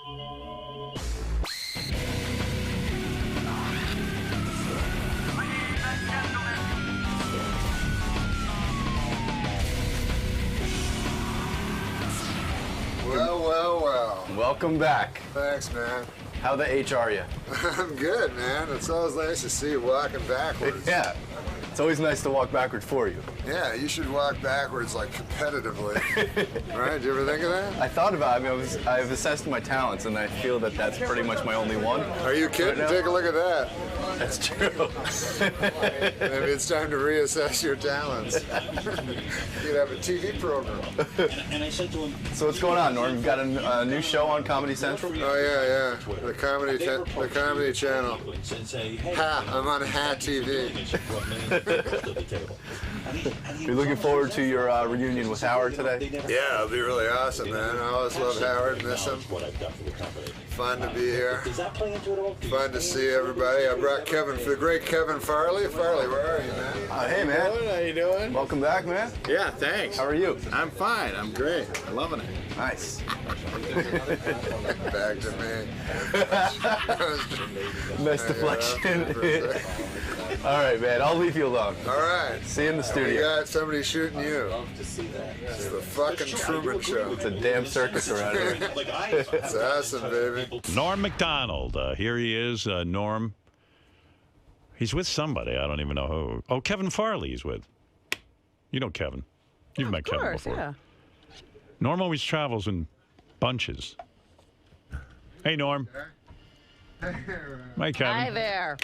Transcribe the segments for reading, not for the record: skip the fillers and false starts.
Well. Welcome back. Thanks, man. How the H are you? I'm good, man. It's always nice to see you walking backwards. Yeah. It's always nice to walk backwards for you. Yeah, you should walk backwards, like, competitively. Right? Do you ever think of that? I thought about it. I mean, I've assessed my talents, and I feel that that's pretty much my only one. Are you kidding? Take a look at that. That's true. Maybe it's time to reassess your talents. You'd have a TV program. So what's going on, Norm? You've got a new show on Comedy Central? Oh, yeah. The Comedy Channel. I'm on Ha TV. You're looking forward to your reunion with Howard today? Yeah, it'll be really awesome, man. I always love Howard, miss him. Fun to be here. Fun to see everybody. I brought the great Kevin Farley. Farley, where are you, man? Hey, man. How you doing? Welcome back, man. Yeah, thanks. How are you? I'm fine. I'm great. I'm loving it. Nice. Back to me. Nice deflection. All right, man. I'll leave you alone. All right. See you in the studio. You got somebody shooting you. It's the fucking Truman Show. It's a damn circus around here. It's awesome, baby. Norm Macdonald. Here he is, Norm. He's with somebody. I don't even know who. Oh, Kevin Farley he's with. You know Kevin. You've met Kevin before. Yeah. Norm always travels in bunches. Hey, Norm. Hi, Kevin. Hi there.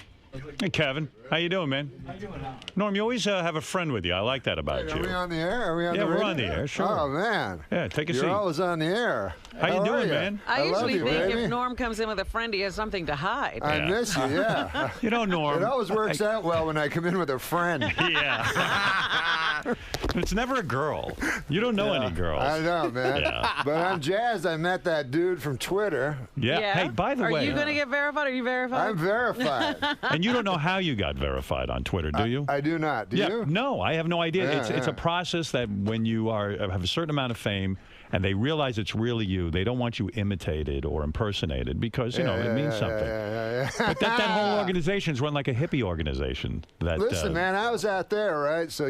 Hey, Kevin. How you doing, man? How you doing, Howard? Norm, you always have a friend with you. I like that about you. Are we on the air? Are we on Yeah, the we're radio? on the air, sure. Oh, man. Yeah, take a seat. You're always on the air. How you doing, man? I love usually you, think baby. if Norm comes in with a friend, he has something to hide. I miss you, yeah. You know, Norm. It always works out well when I come in with a friend. Yeah. It's never a girl. You don't know any girls. I know, man. Yeah. But I'm jazzed. I met that dude from Twitter. Yeah. Hey, by the way. Are you going to get verified? Are you verified? I'm verified. And you don't know how you got verified on Twitter, do you? I do not. Do you? No, I have no idea. Yeah, It's a process that when you have a certain amount of fame and they realize it's really you, they don't want you imitated or impersonated because, you know, it means something. Yeah. But that whole organization is run like a hippie organization. Listen, man, I was out there, right? So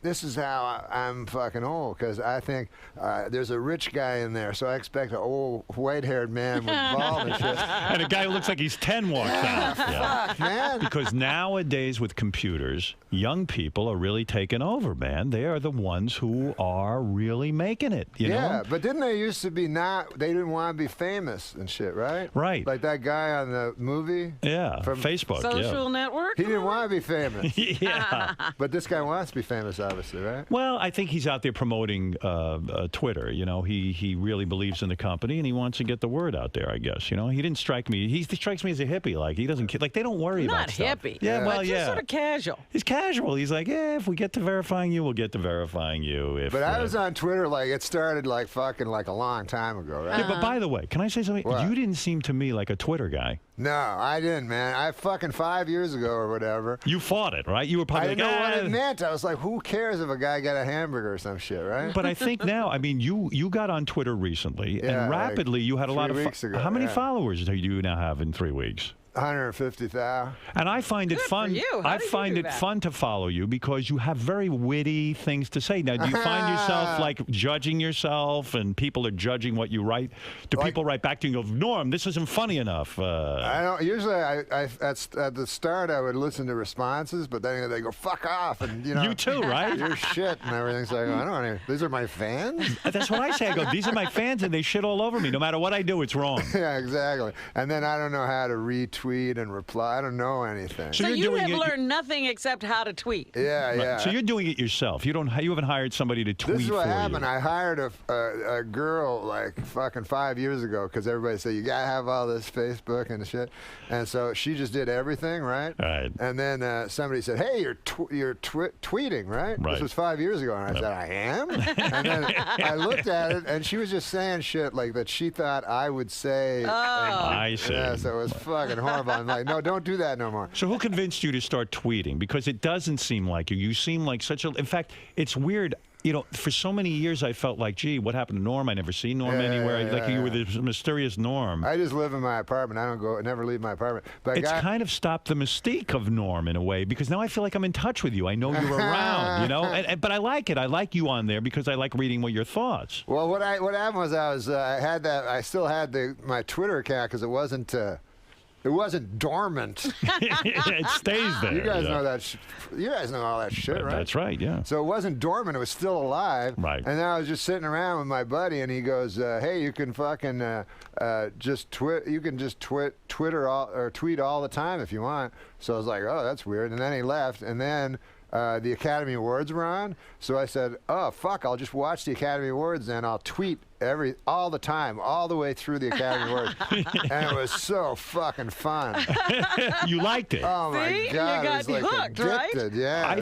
this is how I'm fucking old, because I think there's a rich guy in there, so I expect an old white-haired man with bald and shit. And a guy who looks like he's 10 walks out. Fuck, man. Because nowadays with computers, young people are really taking over, man. They are the ones who are really making it, you know? But didn't they used to be they didn't want to be famous and shit, right? Right. Like that guy on the movie? Yeah, From Facebook. Social network? He didn't want to be famous. Yeah. But this guy wants to be famous, obviously, right? Well, I think he's out there promoting Twitter. You know, he really believes in the company and he wants to get the word out there, I guess. You know, he didn't strike me. He strikes me as a hippie. Like, he doesn't, like, they don't worry about stuff. Not hippie. Yeah, well, but yeah. just sort of casual. He's casual. He's like, yeah, if we get to verifying you, we'll get to verifying you. But I was on Twitter, like, it started like fucking like a long time ago, right? Yeah, but by the way, can I say something? What? You didn't seem to me like a Twitter guy. No, I didn't, man. I fucking 5 years ago or whatever. You fought it, right? You were probably I didn't like, know what it meant. I was like, who cares if a guy got a hamburger or some shit, right? But I think now, I mean, you got on Twitter recently, Yeah, and rapidly you had a lot of 3 weeks ago, How many yeah. followers do you now have in 3 weeks? 150,000. And I find it Good fun. for you. How I did you find do it that? fun to follow you because you have very witty things to say. Now, do you find yourself like judging yourself, and people are judging what you write? Do people write back to you and go, "Norm, this isn't funny enough"? I don't. Usually, at the start, I would listen to responses, but then they go "fuck off," and you know. You too, right? You're shit and everything. So I go, I don't want to. These are my fans. That's what I say. I go, "These are my fans, and they shit all over me. No matter what I do, it's wrong." Yeah, exactly. And then I don't know how to retweet and reply. I don't know anything. So you're you doing have it- learned nothing except how to tweet. Yeah. So you're doing it yourself. You haven't hired somebody to tweet This is what for happened. you. I hired a girl like fucking 5 years ago because everybody said you gotta have all this Facebook and shit, and so she just did everything, right? Right. And then somebody said, "Hey, you're tweeting, right?" Right. This was 5 years ago, and I said, "I am." And then I looked at it, and she was just saying shit like that she thought I would say. I see. Yeah, so it was fucking horrible. I'm like, no, don't do that no more. So who convinced you to start tweeting? Because it doesn't seem like you. You seem like such a... In fact, it's weird. you know, for so many years I felt like, gee, what happened to Norm? I never see Norm anywhere. Like you were this mysterious Norm. I just live in my apartment. I never leave my apartment. But it's kind of stopped the mystique of Norm in a way, because now I feel like I'm in touch with you. I know you're around, you know. But I like it. I like you on there because I like reading what your thoughts. Well, what happened was I still had my Twitter account because it wasn't dormant. It stays there. You guys know that. You guys know all that shit, right? That's right. Yeah. So it wasn't dormant; it was still alive. Right. And then I was just sitting around with my buddy, and he goes, "Hey, you can fucking just tweet. You can just tweet all the time if you want." So I was like, "Oh, that's weird." And then he left, and then. The Academy Awards were on, so I said, "Oh fuck, I'll just watch the Academy Awards and I'll tweet all the time, all the way through the Academy Awards," and it was so fucking fun. You liked it. Oh my See? god, You got it was like hooked, addicted. right? Yeah,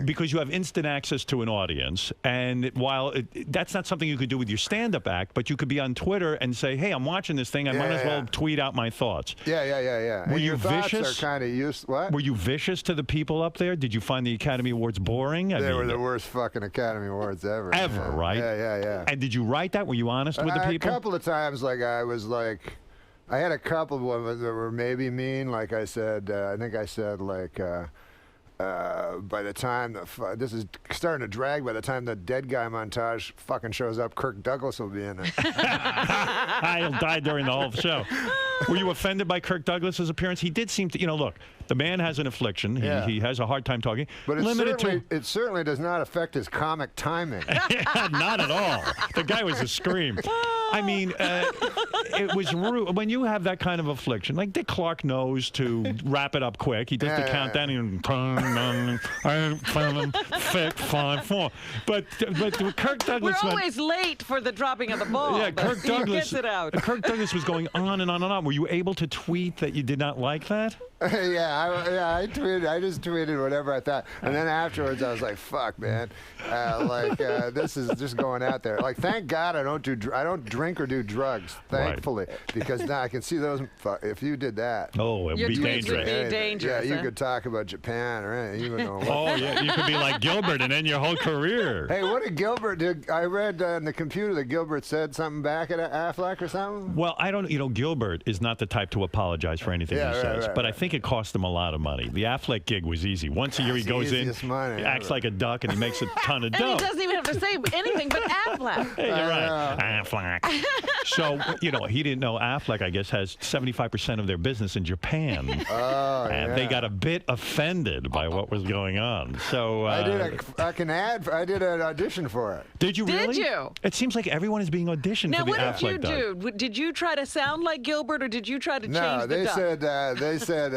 because you have instant access to an audience, and while that's not something you could do with your stand-up act, but you could be on Twitter and say, "Hey, I'm watching this thing. I might as well tweet out my thoughts." Yeah. Were and you your vicious? Thoughts are kind of used. What? Were you vicious to the people up there? Did you find the Academy Awards boring? They were the worst fucking Academy Awards ever. Ever, right? Yeah. And did you write that? Were you honest with the people? A couple of times, I had a couple of ones that were maybe mean. Like I said, I think I said by the time this is starting to drag. By the time the dead guy montage fucking shows up, Kirk Douglas will be in it. He'll die during the whole show. Were you offended by Kirk Douglas's appearance? He did seem to, you know, look, the man has an affliction. He has a hard time talking. But it certainly does not affect his comic timing. Not at all. The guy was a scream. I mean, it was rude. When you have that kind of affliction, like Dick Clark knows to wrap it up quick. He does the countdown. And 5, 4. But Kirk Douglas. We're always late for the dropping of the ball. Yeah, Kirk Douglas gets it out. Kirk Douglas was going on and on and on. Were you able to tweet that you did not like that? I tweeted. I just tweeted whatever I thought, and then afterwards I was like, "Fuck, man! This is just going out there." Like, thank God I don't drink or do drugs. Thankfully, because now I can see those. If you did that, it would be dangerous. Would be dangerous. Yeah, you could talk about Japan or anything. You would know. Oh yeah, you could be like Gilbert and end your whole career. Hey, what did Gilbert do? I read on the computer that Gilbert said something back at Affleck or something. Well, I don't. You know, Gilbert is not the type to apologize for anything he says, but I think it cost him a lot of money. The Affleck gig was easy. Once a year he goes in, acts like a duck, and he makes a ton of dough. And he doesn't even have to say anything but Affleck. Hey, you're right. Affleck. So, you know, he didn't know Affleck, I guess, has 75% of their business in Japan. And they got a bit offended by what was going on. So I did an audition for it. Did you really? Did you? It seems like everyone is being auditioned now, for the what Affleck did you do? Did you try to sound like Gilbert, or did you try to change the duck? They said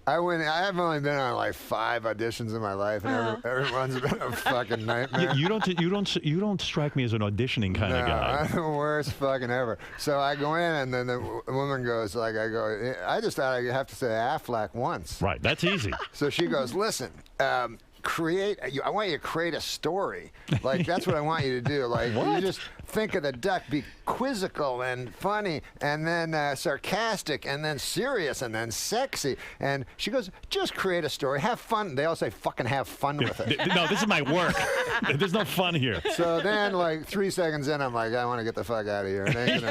I've only been on like 5 auditions in my life, and everyone's been a fucking nightmare. You don't strike me as an auditioning kind of guy. I'm the worst fucking ever. So I go in, and then the woman goes I just thought I'd have to say Affleck once. Right, that's easy. So she goes, listen. I want you to create a story. Like, that's what I want you to do. Like, you just think of the duck, be quizzical and funny, and then sarcastic, and then serious, and then sexy. And she goes, just create a story. Have fun. They all say, fucking have fun with it. No, this is my work. There's no fun here. So then, like, 3 seconds in, I'm like, I want to get the fuck out of here. I ain't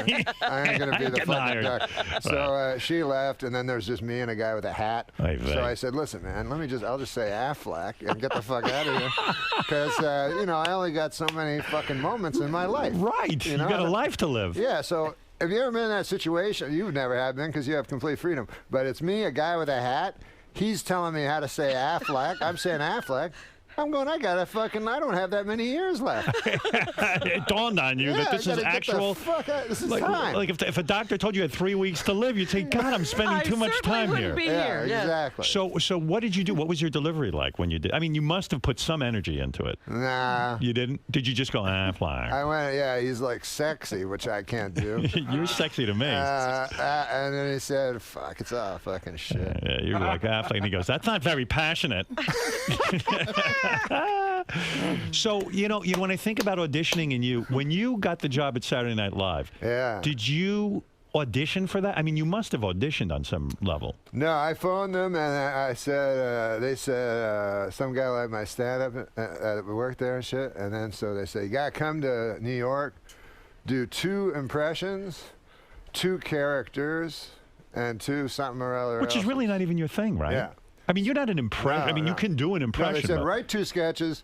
gonna be the fucking duck. So she left, and then there's just me and a guy with a hat. So I said, listen, man, I'll just say Affleck and get the fuck out of here. Because, I only got so many fucking moments in my life. Right. You got a life to live. Yeah, so have you ever been in that situation? You've never have been because you have complete freedom. But it's me, a guy with a hat. He's telling me how to say Affleck. I'm saying Affleck. I'm going, I don't have that many years left. It dawned on you that this is actual. This is time. Like if a doctor told you had 3 weeks to live, you'd say, God, I'm spending too much time here. Yeah, exactly. So what did you do? What was your delivery like when you did? I mean, you must have put some energy into it. Nah. You didn't? Did you just go, fly? I went, he's like sexy, which I can't do. You're sexy to me. And then he said, fuck, it's all fucking shit. Yeah, you're like, Affleck. And he goes, that's not very passionate. So, when I think about auditioning and when you got the job at Saturday Night Live, did you audition for that? I mean, you must have auditioned on some level. No, I phoned them and I said, they said some guy liked my stand-up at work there and shit. And then so they said, you got to come to New York, do 2 impressions, 2 characters, and 2 something or other. Which is really not even your thing, right? Yeah. I mean, you're not an impression. No, I mean, no. you can do an impression. No, they said, write 2 sketches,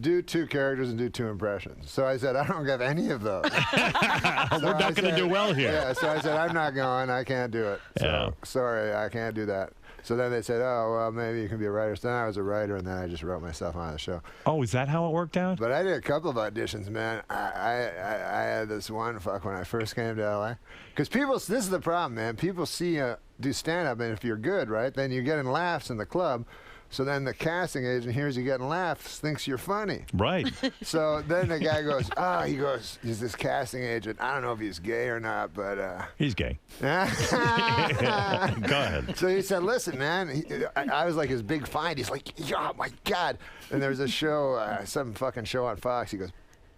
do 2 characters, and do 2 impressions. So I said, I don't have any of those. We're not going to do well here. Yeah, so I said, I'm not going. I can't do it. So sorry, I can't do that. So then they said, oh, well, maybe you can be a writer. So then I was a writer, and then I just wrote myself on the show. Oh, is that how it worked out? But I did a couple of auditions, man. I had this one when I first came to L.A. Because people, this is the problem, man. People see you do stand-up, and if you're good, right, then you're getting laughs in the club. So then the casting agent hears you getting laughs, thinks you're funny. Right. So then the guy goes, he's this casting agent. I don't know if he's gay or not, but... He's gay. Go ahead. So he said, listen, man, I was like his big find. He's like, oh, my God. And there's a show, some fucking show on Fox. He goes,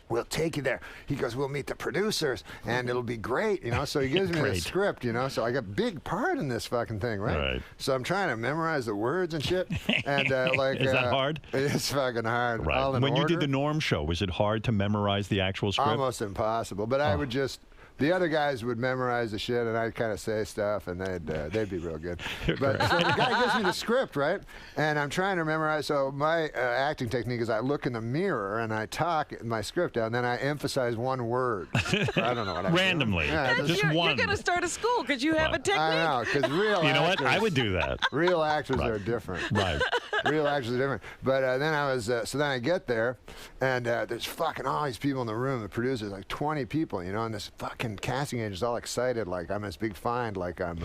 we'll take you there. He goes, we'll meet the producers, and it'll be great, you know? So he gives me the script, you know? So I got a big part in this fucking thing, right? So I'm trying to memorize the words and shit. And like, is that hard? It's fucking hard. Right. When you did the Norm show, was it hard to memorize the actual script? Almost impossible. But I would just... The other guys would memorize the shit, and I'd kind of say stuff, and they'd be real good. But so the guy gives me the script, right? And I'm trying to memorize. So my acting technique is I look in the mirror and I talk my script out, and then I emphasize one word. I don't know what I randomly. Yeah, just one. You're going to start a school because you have a technique. I know, because real You know actors, what? I would do that. Real actors are different. Right. Real actors are different. But then I was, so then I get there, and there's fucking all these people in the room, the producers, like 20 people, you know, and this fucking casting agent's all excited, like I'm this big find, like I'm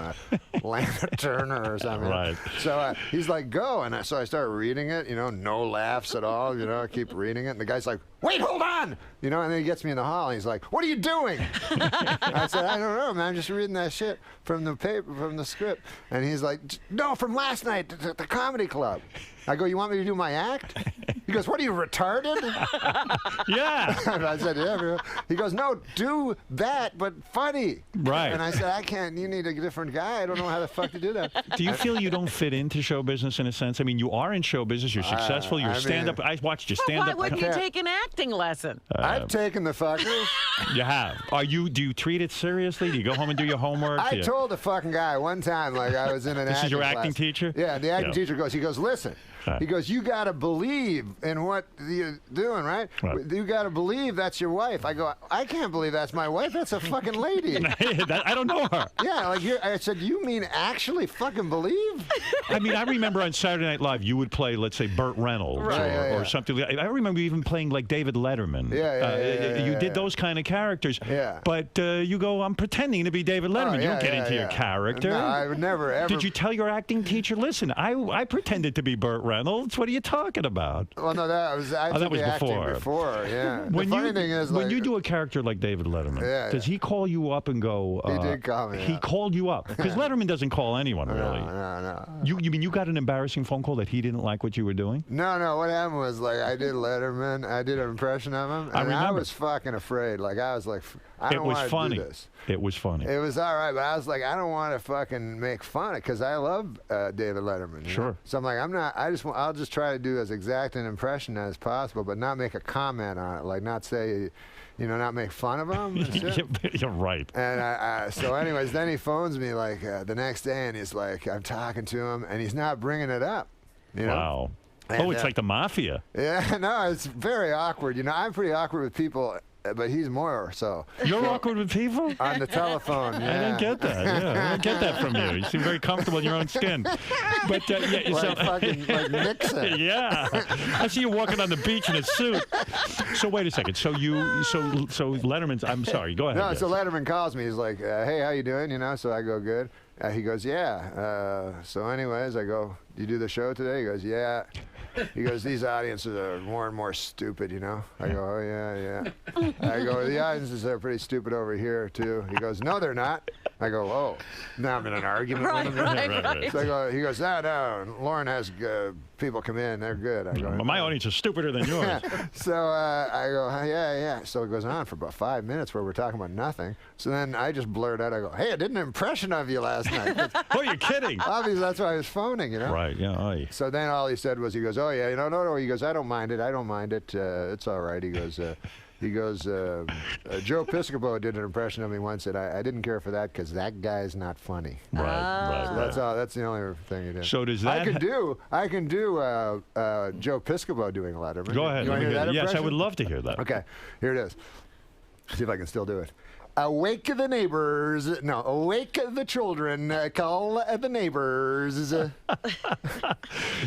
Lana Turner or something. Right. So he's like, go. And so I start reading it, you know, no laughs at all, you know, I keep reading it. And the guy's like, wait, hold on. You know, and then he gets me in the hall and he's like, what are you doing? I said, I don't know, man. I'm just reading that shit from the paper, from the script. And he's like, no, from last night at the comedy club. I go, you want me to do my act? He goes, what are you, retarded? Yeah. And I said, yeah, bro. He goes, no, do that, but funny. Right. And I said, I can't, you need a different guy. I don't know how the fuck to do that. Do you feel you don't fit into show business in a sense? I mean, you are in show business. You're successful. You're stand-up. I watched you stand-up. Why wouldn't you take an acting lesson? I've taken the fuckers. You have. Do you treat it seriously? Do you go home and do your homework? I told the fucking guy one time, like I was in an acting This is your acting class. teacher? Yeah, the acting teacher goes, listen. He goes, you got to believe in what you're doing, right? You got to believe that's your wife. I go, I can't believe that's my wife. That's a fucking lady. I don't know her. Yeah, like I said, you mean actually fucking believe? I mean, I remember on Saturday Night Live, you would play, let's say, Burt Reynolds or something. I remember even playing like David Letterman. You did those kind of characters. Yeah. But you go, I'm pretending to be David Letterman. You don't get into your character. No, I would never, ever. Did you tell your acting teacher, listen, I pretended to be Burt Reynolds. What are you talking about? Well, no, that was before. Yeah. The funny thing is, when you do a character like David Letterman, does he call you up and go? He did call me. He called you up because Letterman doesn't call anyone really. No. You mean you got an embarrassing phone call that he didn't like what you were doing? No. What happened was like I did Letterman. I did an impression of him, and I was fucking afraid. Like I was like, I don't want to do this. It was funny. It was all right, but I was like, I don't want to fucking make fun of it because I love David Letterman. You know? So I'm like, I'll just try to do as exact an impression as possible, but not make a comment on it, like not say, you know, not make fun of him. You're right. And so anyways, then he phones me like the next day, and he's like, I'm talking to him, and he's not bringing it up. You know? Wow. And, it's like the mafia. Yeah, no, it's very awkward. You know, I'm pretty awkward with people, but he's more so. You're awkward with people? On the telephone, yeah. I didn't get that. Yeah, I didn't get that from you. You seem very comfortable in your own skin. But like Nixon. Yeah. I see you walking on the beach in a suit. So wait a second. So Letterman's. I'm sorry. Go ahead. No, so Letterman calls me. He's like, "Hey, how you doing?" You know. So I go, "Good." He goes, "Yeah." So anyways, I go, "Do you do the show today?" He goes, "Yeah." He goes, these audiences are more and more stupid, you know? I go, oh, yeah. I go, the audiences are pretty stupid over here, too. He goes, no, they're not. I go, oh, now I'm in an argument with him. Right. So he goes, no, Lauren has people come in, they're good. I go, Well, my audience is stupider than yours. So I go, yeah. So it goes on for about 5 minutes where we're talking about nothing. So then I just blurt out, I go, hey, I did an impression of you last night. Oh, you're kidding. Obviously, that's why I was phoning, Right, yeah. Aye. So then all he said was, he goes, oh, yeah, no. He goes, I don't mind it. It's all right. He goes, Joe Piscopo did an impression of me once, and I didn't care for that because that guy's not funny. Right. So that's all. That's the only thing he did. So does that? I can do Joe Piscopo doing Letterman. Go ahead. You want to hear that Yes, I impression? would love to hear that. Okay, here it is. See if I can still do it. Awake the neighbors. No, awake the children. Call the neighbors.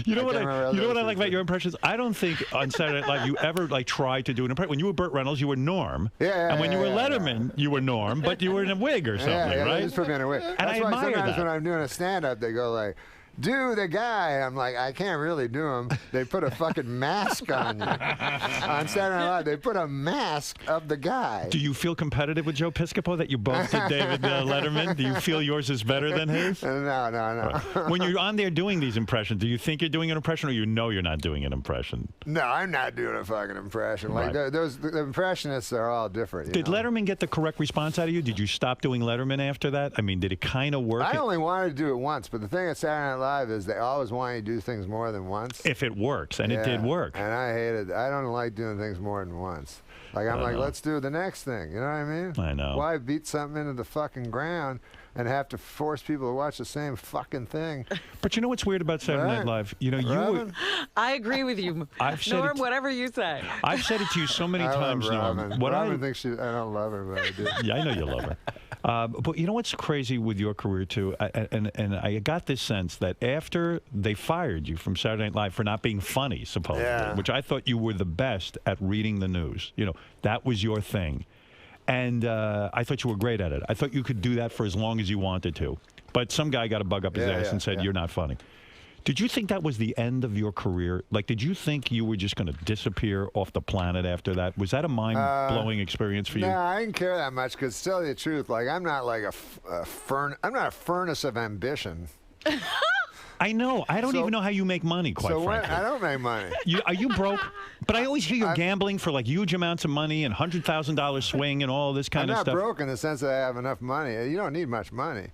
You know what I like about your impressions? I don't think on Saturday Night Live you ever tried to do an impression. When you were Burt Reynolds, you were Norm. And when you were Letterman, you were Norm, but you were in a wig or something, right? They just put me in a wig. That's why sometimes when I'm doing a stand-up, they go like, do the guy. I'm like, I can't really do him. They put a fucking mask on you. On Saturday Night Live, they put a mask of the guy. Do you feel competitive with Joe Piscopo that you both did David Letterman? Do you feel yours is better than his? No. Right. When you're on there doing these impressions, do you think you're doing an impression or you know you're not doing an impression? No, I'm not doing a fucking impression. Like, the impressionists are all different. Did Letterman get the correct response out of you? Did you stop doing Letterman after that? I mean, did it kind of work? I only wanted to do it once, but the thing at Saturday Night Live is they always want you to do things more than once. If it works, and it did work. And I hate it. I don't like doing things more than once. Like, I'm like, let's do the next thing. You know what I mean? I know. Why beat something into the fucking ground and have to force people to watch the same fucking thing? But you know what's weird about Saturday Night Live? You know, you. I agree with you, Norm. Whatever you say. I've said it to you so many times, Norm. Robin thinks I don't love her, but I do. Yeah, I know you love her. But you know what's crazy with your career too, and I got this sense that after they fired you from Saturday Night Live for not being funny, supposedly, which I thought you were the best at reading the news. You know, that was your thing. And I thought you were great at it. I thought you could do that for as long as you wanted to. But some guy got a bug up his ass and said, you're not funny. Did you think that was the end of your career? Like, did you think you were just going to disappear off the planet after that? Was that a mind-blowing experience for you? No, I didn't care that much because, to tell you the truth, like, I'm not like I'm not a furnace of ambition. I know. I don't even know how you make money, quite frankly. I don't make money. Are you broke? But I always hear you're gambling for like huge amounts of money and $100,000 swing and all this kind of stuff. I'm not broke in the sense that I have enough money. You don't need much money.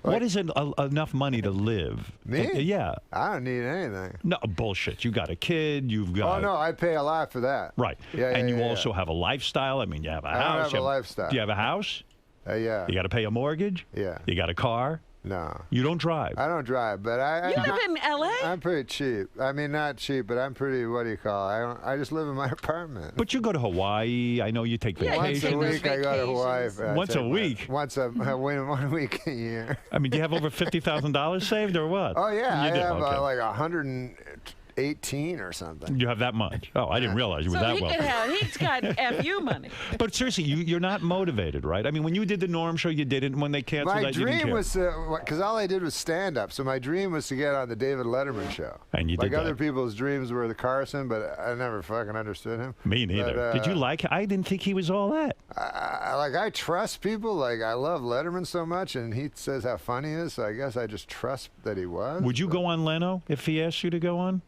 What is enough money to live? Me? Yeah. I don't need anything. No, bullshit. You got a kid. You've got... Oh, no, I pay a lot for that. Right. And you also have a lifestyle. I mean, you have a house. I don't have a lifestyle. Do you have a house? Yeah. You got to pay a mortgage? Yeah. You got a car? No. You don't drive? I don't drive, but You live in L.A.? I'm pretty cheap. I mean, not cheap, but I'm pretty, what do you call it? I just live in my apartment. But you go to Hawaii. I know you take vacations. Once a week I go to Hawaii. Once a week? Once 1 week a year. I mean, do you have over $50,000 saved or what? Oh, yeah. I have like 118 or something. You have that much? Oh, I didn't realize you were that wealthy. He's got FU money. But seriously, you're not motivated, right? I mean, when you did the Norm show, you did it. And when they canceled that, you didn't care. My dream was, because all I did was stand-up, so my dream was to get on the David Letterman show. And you did that. Like other people's dreams were the Carson, but I never fucking understood him. Me neither. But, did you like him? I didn't think he was all that. I trust people. Like, I love Letterman so much, and he says how funny he is, so I guess I just trust that he was. Would you go on Leno if he asked you to go on?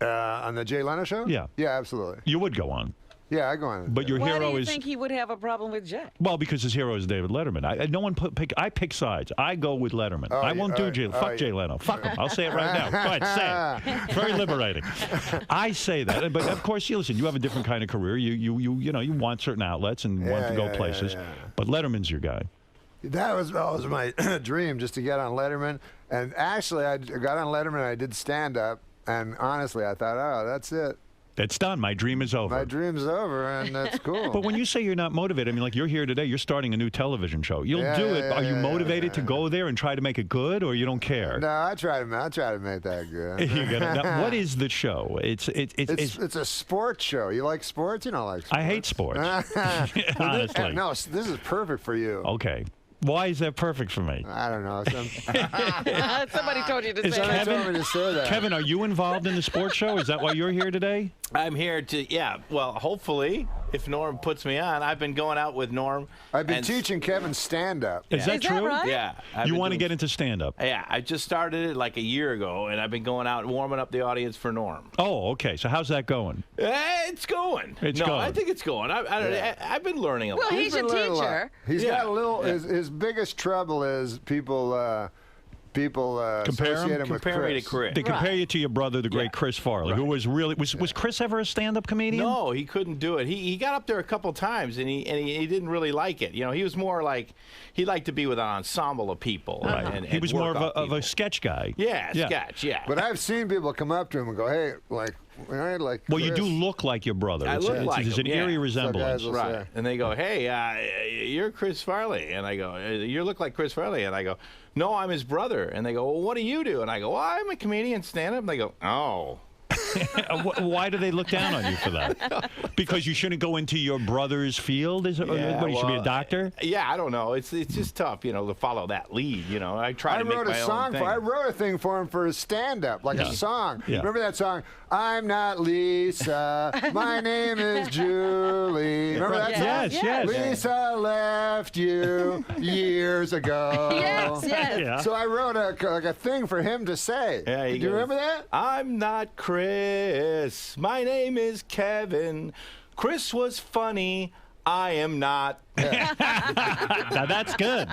On the Jay Leno show? Yeah. Yeah, absolutely. You would go on. Yeah, I go on. But your hero is... Why do you think he would have a problem with Jay? Well, because his hero is David Letterman. I pick sides. I go with Letterman. I won't do Jay. Fuck Jay Leno. Fuck him. I'll say it right now. Go ahead, say it. It's very liberating. I say that. But of course, you listen. You have a different kind of career. You want certain outlets and want to go places. But Letterman's your guy. That was my dream, just to get on Letterman. And actually, I got on Letterman. I did stand up. And honestly, I thought, oh, that's it. It's done. My dream is over. My dream's over, and that's cool. But when you say you're not motivated, I mean, like, you're here today. You're starting a new television show. You'll do it. Are you motivated to go there and try to make it good, or you don't care? No, I try to make that good. Now, what is the show? It's a sports show. You like sports? You don't like sports. I hate sports. Honestly. No, this is perfect for you. Okay. Why is that perfect for me? I don't know. Somebody told you to say that. Told me to say that. Kevin, are you involved in the sports show? Is that why you're here today? I'm here to, well, hopefully, if Norm puts me on. I've been going out with Norm. I've been teaching Kevin stand-up. Is that true? Right? Yeah. You want to get into stand-up? Yeah, I just started it like a year ago, and I've been going out and warming up the audience for Norm. Oh, okay. So how's that going? It's going. It's going. I think it's going. I've been learning a lot. Well, he's a teacher. He's got a little. His biggest trouble is people associate him with Compare me to Chris. Chris. They compare you to your brother, the great Chris Farley, who was really was Chris ever a stand-up comedian? No, he couldn't do it. He got up there a couple times, and he didn't really like it. You know, he was more like he liked to be with an ensemble of people. Right. And He was work more off of people. a sketch guy. Yeah, sketch. Yeah. But I've seen people come up to him and go, "Hey, like, Well, you do Chris." look like your brother. I look like There's him, an yeah. eerie So resemblance. guys will Right. say. And they go, "Hey, you're Chris Farley." And I go, "You look like Chris Farley." And I go, "No, I'm his brother." And they go, "Well, what do you do?" And I go, "Well, I'm a comedian, stand-up." And they go, "Oh." Why do they look down on you for that? Because you shouldn't go into your brother's field? What, you should be a doctor? Yeah, I don't know. It's just tough, you know, to follow that lead. You know, I try to make my own thing. I wrote a thing for him for his stand-up, like a song. Yeah. Remember that song? I'm not Lisa. My name is Julie. Remember that song? Yes. Lisa left you years ago. Yes. Yeah. So I wrote a thing for him to say. Yeah, Do you remember that? I'm not Chris. My name is Kevin. Chris was funny. I am not. Now that's good.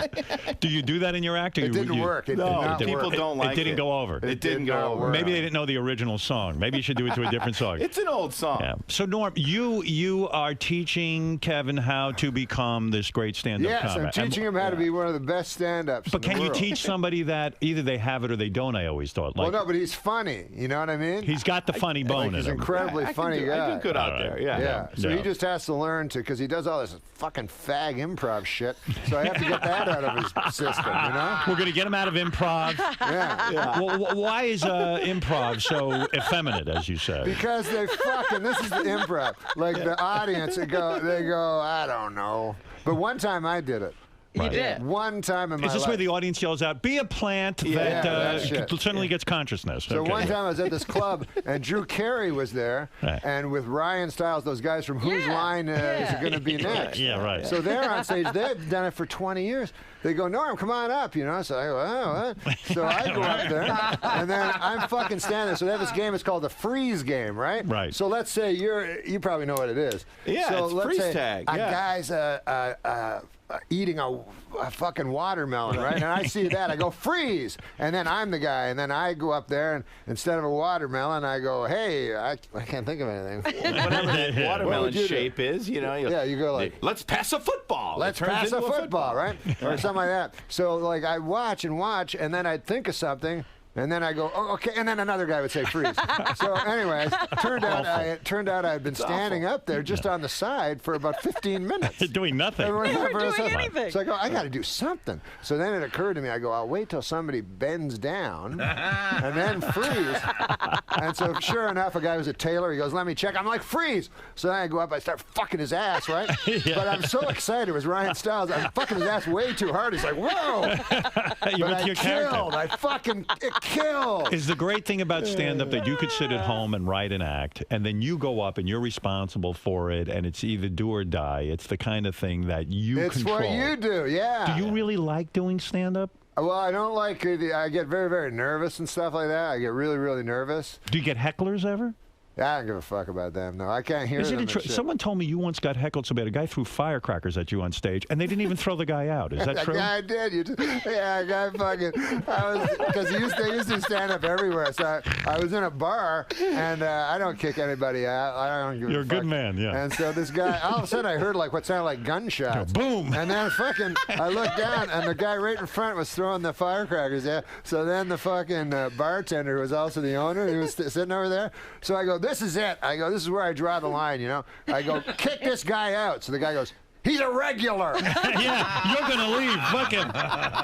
Do you do that in your acting? It didn't work. It did No, not people work. don't like It didn't it. go over. It didn't go not over. work. Maybe they didn't know the original song. Maybe you should do it to a different song. It's an old song. Yeah. So Norm, you are teaching Kevin how to become this great stand-up Yes, comic. I'm teaching him how to be one of the best stand-ups. But in the can you world. teach somebody that either they have it or they don't? I always thought. Well, Like, no, but he's funny. You know what I mean? he's got the funny bone He's in an him. incredibly funny guy. I do good out there. Yeah. Yeah, so Yeah. he just has to learn to, because he does all this fucking fag improv shit. So I have to get that out of his system, you know? We're going to get him out of improv. Yeah. Well, why is improv so effeminate, as you say? Because they fucking, this is the improv. Like the audience, they go, I don't know. But one time I did it. You did. One time in my Is this life. where the audience yells out, "Be a plant that that shit. suddenly gets consciousness"? So Okay. one time I was at this club, and Drew Carey was there, Right. and with Ryan Stiles, those guys from Whose Line Is It Going to Be Next? Yeah, right. So they're on stage. They've done it for 20 years. They go, Norm, come on up, you know. So I go, oh, what? So I go up there, and then I'm fucking standing there. So they have this game. It's called the freeze game, right? Right. So let's say you probably know what it is. Yeah, so it's let's freeze say tag, A yeah. guy's eating a fucking watermelon, right? And I see that, I go freeze, and then I'm the guy, and then I go up there, and instead of a watermelon, I go, hey, I can't think of anything. Whatever that What watermelon would you do? shape is, you know. You go like, let's pass a football. let's It turns pass a into football, right? Or something like that. So like I watch, and then I'd think of something. And then I go, oh, okay, and then another guy would say freeze. So anyways, turned out I had been standing up there just on the side for about 15 minutes. doing nothing. Everyone You weren't never doing said- anything. So I go, I got to do something. So then it occurred to me, I go, I'll wait till somebody bends down and then freeze. And so sure enough, a guy was a tailor. He goes, let me check. I'm like, freeze. So then I go up, I start fucking his ass, right? But I'm so excited. It was Ryan Stiles. I'm fucking his ass way too hard. He's like, whoa. You But went to I your character. killed. I fucking killed. Is the great thing about stand-up that you could sit at home and write an act, and then you go up and you're responsible for it, and it's either do or die. It's the kind of thing that you It's control. what you do, yeah. Do you really like doing stand-up? Well, I don't like it. I get very, very nervous and stuff like that. I get really, really nervous. Do you get hecklers ever? I don't give a fuck about them. No, I can't hear Is them. it and shit. Someone told me you once got heckled so bad. A guy threw firecrackers at you on stage, and they didn't even throw the guy out. Is that true? Yeah, I did. Yeah, a guy fucking. Because they used to stand up everywhere. So I was in a bar, and I don't kick anybody out. I don't give You're a a fuck. good man, yeah. And so this guy, all of a sudden, I heard like what sounded like gunshots. Boom. And then fucking, I looked down, and the guy right in front was throwing the firecrackers. Yeah. So then the fucking bartender, who was also the owner, he was sitting over there. So I go, this is it. I go, this is where I draw the line, you know. I go, kick this guy out. So the guy goes, he's a regular. Yeah, you're going to leave. Fuck him.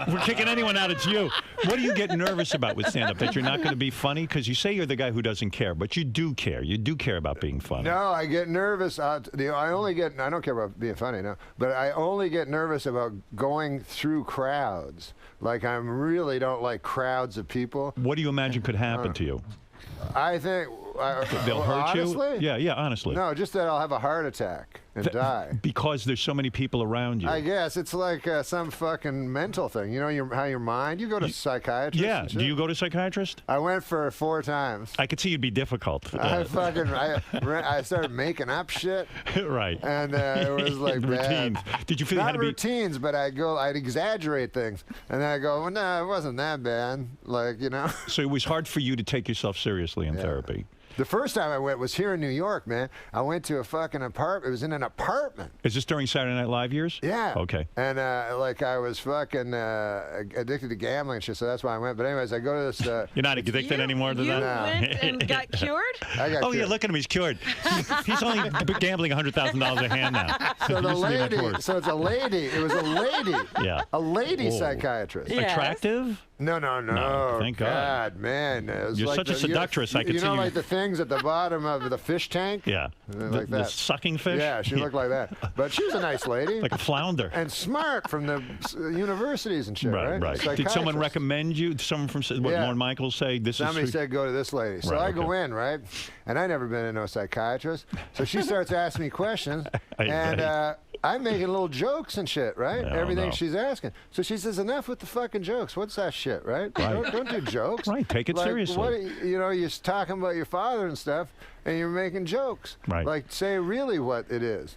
If we're kicking anyone out, it's you. What do you get nervous about with stand-up? That you're not going to be funny? Because you say you're the guy who doesn't care, but you do care. You do care about being funny. No, I get nervous. I don't care about being funny, no. But I only get nervous about going through crowds. Like I really don't like crowds of people. What do you imagine could happen to you? I think They'll hurt honestly? you? Yeah, honestly. No, just that I'll have a heart attack and die. Because there's so many people around you. I guess it's like some fucking mental thing. You know how your mind. You go to psychiatrist. Yeah. Do you go to psychiatrist? I went for 4 times. I could see you'd be difficult. I started making up shit. Right. And it was like routines. Did you feel not you had to be routines, but I'd exaggerate things, and then I go, well, no, it wasn't that bad. Like, you know. So it was hard for you to take yourself seriously in therapy. The first time I went was here in New York, man. I went to a fucking apartment. It was in an apartment. Is this during Saturday Night Live years? Yeah. Okay. And like I was fucking addicted to gambling and shit, so that's why I went. But anyways, I go to this. You're not addicted anymore to that? You went and got cured? I got cured. yeah, look at him. He's cured. He's only gambling $100,000 a hand now. So the lady. So it's a lady. It was a lady. Yeah. A lady psychiatrist. Yes. Attractive? No. Thank God. Man. You're like such a seductress. I could you see know, you. like the things at the bottom of the fish tank? Yeah. Like the that. sucking fish? Yeah, she looked like that. But she was a nice lady. Like a flounder. And smart from the universities and shit, right? Right. Did someone recommend you? Someone from Lorne Michaels say this Somebody said go to this lady. So I go in, right? And I never been to no psychiatrist. So she starts asking me questions. And I'm making little jokes and shit, right? Everything she's asking. So she says, enough with the fucking jokes. What's that shit, right? Don't do jokes. Right, take it seriously. What, you know, you're talking about your father and stuff, and you're making jokes. Right. Like, say really what it is.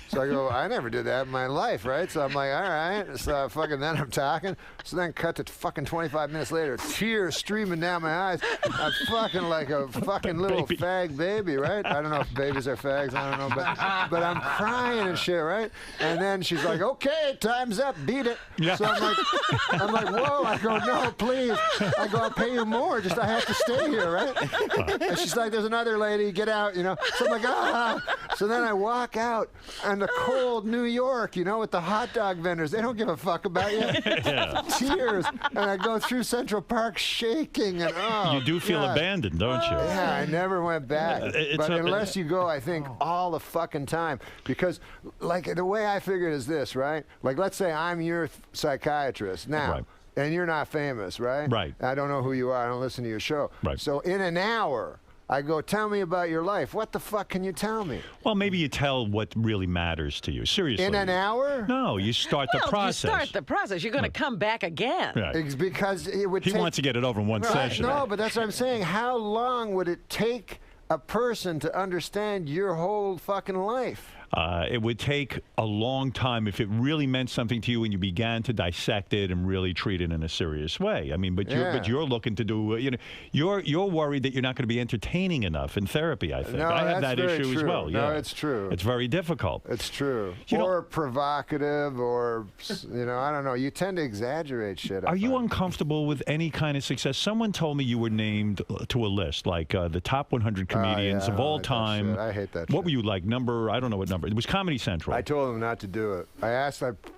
So I go, I never did that in my life, right? So I'm like, all right. So fucking then I'm talking. So then cut to fucking 25 minutes later, tears streaming down my eyes. I'm fucking like a fucking little fag baby, right? I don't know if babies are fags. I don't know, but I'm crying and shit, right? And then she's like, okay, time's up, beat it. Yeah. So I'm like, whoa. I go, no, please. I go, I'll pay you more. Just I have to stay here, right? And she's like, there's another lady, get out, you know. So I'm like, ah. So then I walk out in the cold New York, you know, with the hot dog vendors. They don't give a fuck about you. Yeah. Tears. And I go through Central Park shaking. And you do feel abandoned, don't you? Yeah, I never went back. But unless you go, I think, all the fucking time. Because, like, the way I figure it is this, right? Like, let's say I'm your psychiatrist now. Right. And you're not famous, right? Right. I don't know who you are. I don't listen to your show. Right. So in an hour, I go, tell me about your life. What the fuck can you tell me? Well, maybe you tell what really matters to you. Seriously. In an hour? No, you start the process. You start the process. You're going to come back again. Right. It's because it would He wants to get it over in one session. No, but that's what I'm saying. How long would it take a person to understand your whole fucking life? It would take a long time if it really meant something to you and you began to dissect it and really treat it in a serious way. I mean, but you're looking to do, you know, you're worried that you're not going to be entertaining enough in therapy, I think. No, I have that issue true. as well. No, yeah. it's true. It's very difficult. It's true. You or provocative or, you know, I don't know. You tend to exaggerate shit. Are you uncomfortable with any kind of success? Someone told me you were named to a list, like the top 100 comedians of all time. I hate that What shit. were you like? I don't know what number. It was Comedy Central. I told them not to do it. I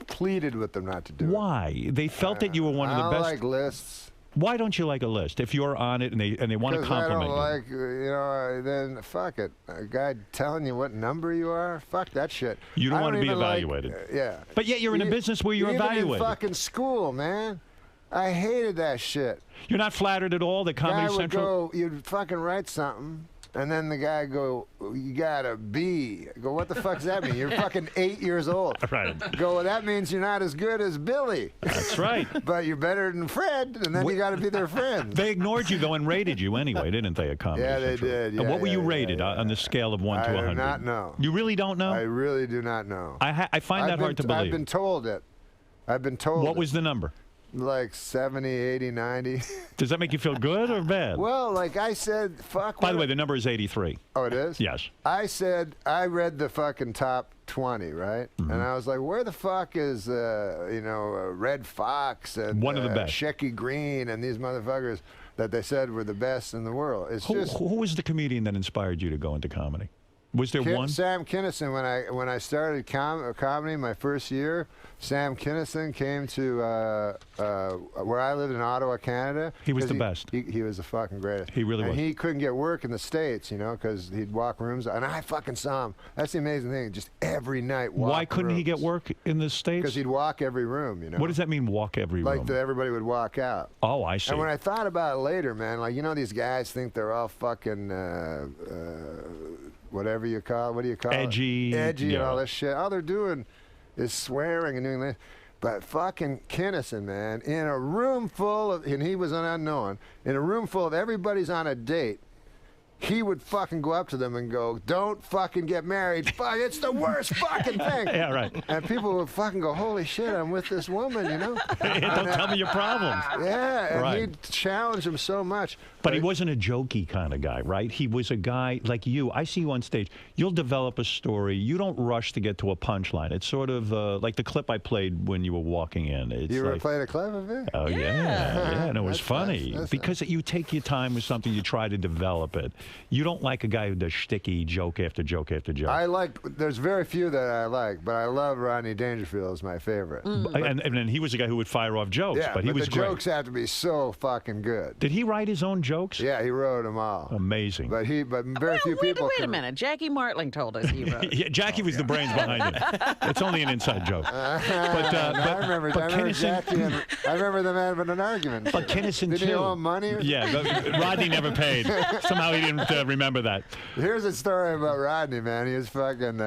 pleaded with them not to do it. Why? They felt that you were one of the best. I don't like lists. Why don't you like a list? If you're on it and they want to compliment you. I don't like, you know, then fuck it. A guy telling you what number you are, fuck that shit. You don't want to be evaluated. Yeah. But yet you're in a business where you're evaluated. Even in fucking school, man. I hated that shit. You're not flattered at all that Comedy Central? You'd fucking write something. And then the guy go, you got a B. I go, what the fuck does that mean? You're fucking 8 years old. Right. Go, well, that means you're not as good as Billy. That's right. But you're better than Fred, and then you got to be their friend. They ignored you, though, and rated you anyway, didn't they, at Comedy Central? Yeah, they did. And what were you rated on the scale of 1 to 100? I do not know. You really don't know? I really do not know. I find that hard to believe. I've been told it. I've been told What was the number? Like 70, 80, 90. Does that make you feel good or bad? Well, like I said, fuck. By the way, the number is 83. Oh, it is? Yes. I said, I read the fucking top 20, right? Mm-hmm. And I was like, where the fuck is, you know, Red Fox and one of the best. Shecky Green and these motherfuckers that they said were the best in the world? It's who was the comedian that inspired you to go into comedy? Was there one? Sam Kinison, when I started comedy my first year, Sam Kinison came to where I lived in Ottawa, Canada. He was the best. He was the fucking greatest. He really was. And he couldn't get work in the States, you know, because he'd walk rooms. And I fucking saw him. That's the amazing thing. Just every night walk Why couldn't he rooms. get work in the States? Because he'd walk every room, you know. What does that mean, walk every room? Like everybody would walk out. Oh, I see. And when I thought about it later, man, like, you know, these guys think they're all fucking, whatever you call it. What do you call Edgy. it? Edgy and all Yeah. this shit. All they're doing is swearing and doing this. But fucking Kinison, man, in a room full of, and he was an unknown, in a room full of everybody's on a date, he would fucking go up to them and go, "Don't fucking get married. Fuck, it's the worst fucking thing." Yeah, right. And people would fucking go, "Holy shit, I'm with this woman," you know? Don't tell me your problems. Yeah, and Right. he'd challenge him so much. But he wasn't a jokey kind of guy, right? He was a guy like you. I see you on stage. You'll develop a story. You don't rush to get to a punchline. It's sort of like the clip I played when you were walking in. It's You ever like, played a clip of it? oh, yeah, and it was That's funny. nice. That's Because you take your time with something, you try to develop it. You don't like a guy who does shticky joke after joke after joke. There's very few that I like, but I love Rodney Dangerfield as my favorite. And then he was a guy who would fire off jokes, Yeah, but he was the great. jokes have to be so fucking good. Did he write his own jokes? Yeah, he wrote them all. Amazing. But very few people Wait a can. minute. Jackie Martling told us he wrote. Yeah, Jackie was the brains behind it. It's only an inside joke. I remember Jackie and I remember them having an argument. But Kinison Did too. he owe him money? Yeah, but Rodney never paid. Somehow he didn't remember that. Here's a story about Rodney, man. He was fucking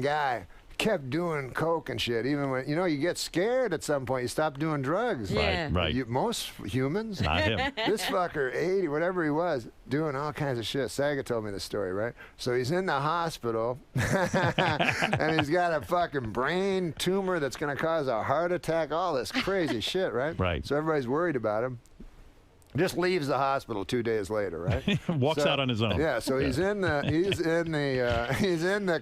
guy. Kept doing coke and shit, even when, you know, you get scared at some point. You stop doing drugs. Yeah. Right. Most humans. Not him. This fucker, 80, whatever he was, doing all kinds of shit. Saga told me the story, right? So he's in the hospital, and he's got a fucking brain tumor that's going to cause a heart attack, all this crazy shit, right? Right. So everybody's worried about him. Just leaves the hospital 2 days later, right? Walks out on his own. Yeah, so he's in the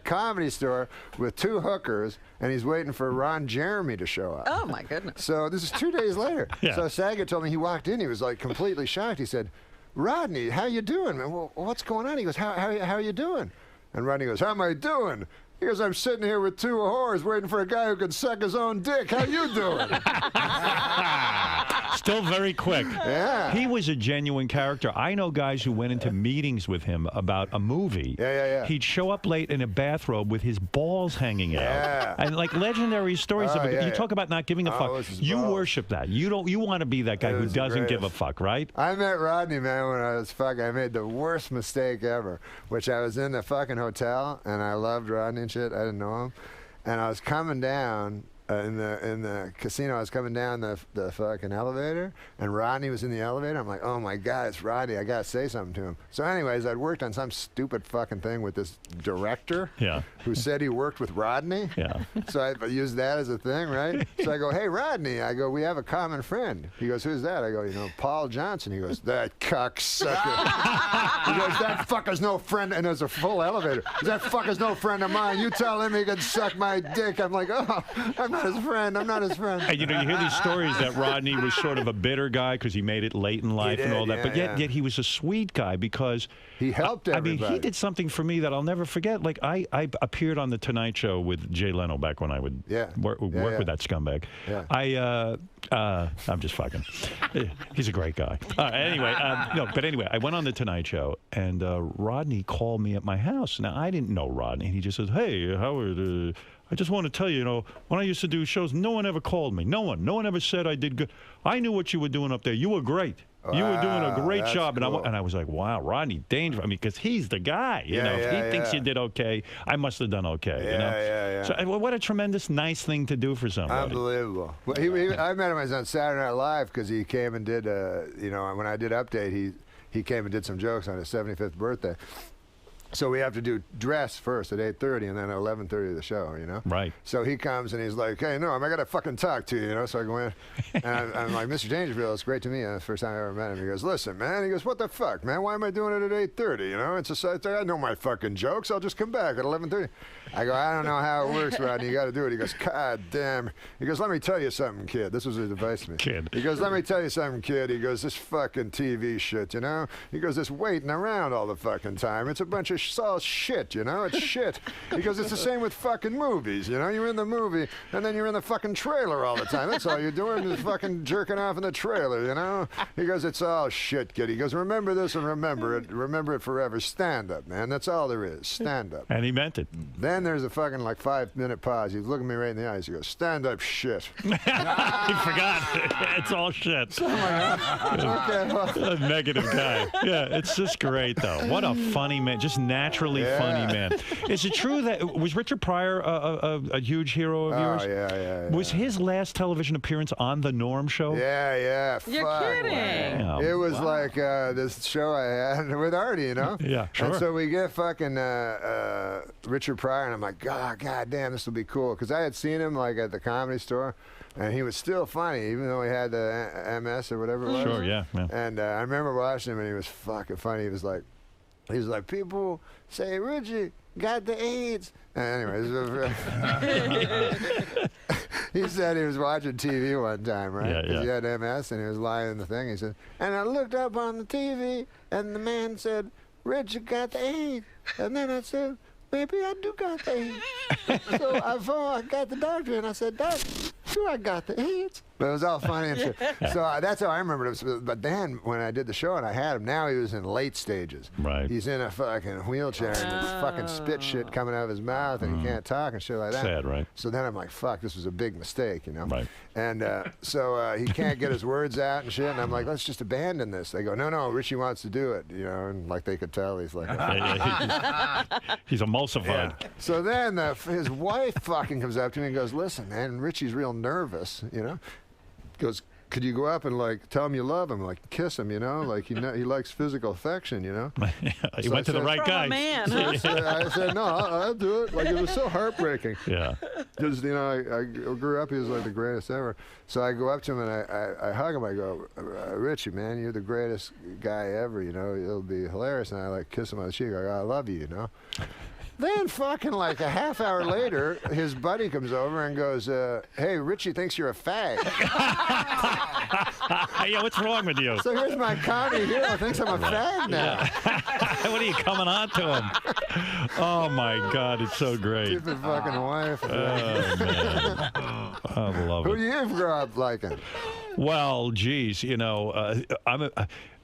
comedy store with 2 hookers, and he's waiting for Ron Jeremy to show up. Oh my goodness. So this is 2 days later. Yeah. So Saget told me he walked in. He was like completely shocked. He said, "Rodney, how you doing, man? Well, what's going on?" He goes, "How are you doing?" And Rodney goes, "How am I doing?" He goes, "I'm sitting here with 2 whores waiting for a guy who can suck his own dick. How you doing?" Still very quick. Yeah. He was a genuine character. I know guys who went into meetings with him about a movie. Yeah. He'd show up late in a bathrobe with his balls hanging out. Yeah. And like legendary stories of it. yeah, You yeah. talk about not giving a Oh, fuck. it's his You balls. worship that. You want to be that guy It who was the doesn't give a greatest. fuck, right? I met Rodney, man, when I was fucking. I made the worst mistake ever, which I was in the fucking hotel, and I loved Rodney and shit. I didn't know him, and I was coming down in the casino. I was coming down the fucking elevator, and Rodney was in the elevator. I'm like, oh my god, it's Rodney. I gotta say something to him. So, anyways, I'd worked on some stupid fucking thing with this director, Yeah. who said he worked with Rodney. Yeah. So I used that as a thing, right? So I go, "Hey, Rodney," I go, "we have a common friend." He goes, "Who's that?" I go, "Paul Johnson." He goes, "That cocksucker." He goes, "That fucker's no friend," and there's a full elevator. "That fucker's no friend of mine. You tell him he can suck my dick." I'm like, "Oh, I'm not his friend. I'm not his friend." And you hear these stories that Rodney was sort of a bitter guy because he made it late in life and did, all that. yeah, But yeah. yet he was a sweet guy because He helped I mean, he everybody. did something for me that I'll never forget. Like I appeared on the Tonight Show with Jay Leno back when I would work with that scumbag. Yeah. I'm just fucking. He's a great guy. Anyway, I went on the Tonight Show and Rodney called me at my house. Now I didn't know Rodney. And he just says, "Hey, Howard, I just want to tell you, when I used to do shows, no one ever called me. No one ever said I did good. I knew what you were doing up there. You were great. You were doing a great that's job." cool. And I was like, wow, Rodney Dangerfield. I mean, because he's the guy. If he thinks you did okay, I must have done okay. Yeah. So what a tremendous, nice thing to do for somebody. Unbelievable. Well, I met him on Saturday Night Live because he came and did, when I did Update, he came and did some jokes on his 75th birthday. So we have to do dress first at 8:30 and then at 11:30 the show, Right. So he comes and he's like, "Hey, Norm, I got to fucking talk to you, So I go in and I'm like, "Mr. Dangerfield, it's great to meet you." The first time I ever met him. He goes, "Listen, man." He goes, "What the fuck, man? Why am I doing it at 8:30? I know my fucking jokes. I'll just come back at 11:30. I go, "I don't know how it works, Rodney. You got to do it." He goes, "God damn." He goes, "Let me tell you something, kid." This was his advice to me. Kid. He goes, "Let me tell you something, kid." He goes, "This fucking TV shit, He goes, "This waiting around all the fucking time. It's a bunch of it's all shit, you know? It's shit. He goes, it's the same with fucking movies, you know? You're in the movie, and then you're in the fucking trailer all the time. That's all you're doing is fucking jerking off in the trailer, you know? He goes, it's all shit, kid. He goes, remember this and remember it. Remember it forever. Stand up, man. That's all there is. Stand up. And he meant it. Then there's a fucking, like, 5-minute pause. He's looking me right in the eyes. He goes, stand up shit. He forgot. It's all shit. Okay, well. A negative guy. Yeah, it's just great, though. What a funny man. Just naturally funny man. Is it true that, was Richard Pryor a huge hero of yours? Oh, yeah. Was his last television appearance on The Norm Show? Yeah. You're Fuck. kidding. Wow. It was like this show I had with Artie, you know? Yeah, sure. And so we get fucking Richard Pryor, and I'm like, God damn, this will be cool. Because I had seen him like at the Comedy Store, and he was still funny, even though he had the MS or whatever it was. Sure, yeah. And I remember watching him, and he was fucking funny. He was like, people say, Richie got the AIDS. Anyways, he said he was watching TV one time, right? Yeah. Because he had MS, and he was lying in the thing. He said, and I looked up on the TV, and the man said, Richard got the AIDS. And then I said, maybe I do got the AIDS. So I got the doctor, and I said, Doc, sure I got the AIDS. But it was all funny and shit. So that's how I remember it. But then when I did the show and I had him, now he was in late stages. Right. He's in a fucking wheelchair and there's fucking spit shit coming out of his mouth and he can't talk and shit like that. Sad, right? So then I'm like, fuck, this was a big mistake, you know? Right. And so he can't get his words out and shit. And I'm like, let's just abandon this. They go, no, Richie wants to do it, you know? And like they could tell, he's like, he's emulsified. yeah. So then his wife fucking comes up to me and goes, listen, man, Richie's real nervous, you know? Goes, could you go up and like tell him you love him, like kiss him, you know, like he likes physical affection, you know? He went to the right guy. Man, I said, no, I'll do it. Like it was so heartbreaking. Yeah. Just, you know, I grew up, he was like the greatest ever. So I go up to him and I hug him. I go, Richie, man, you're the greatest guy ever, you know, it'll be hilarious. And I like kiss him on the cheek. I go, I love you, you know? Then fucking like a half hour later, his buddy comes over and goes, hey, Richie thinks you're a fag. Yeah, what's wrong with you? So here's my comedy hero thinks I'm a fag now. What are you coming on to him? Oh, my God, it's so great. Stupid fucking wife. Oh, man. I love Who it. do you grow up liking? Well, geez, you know,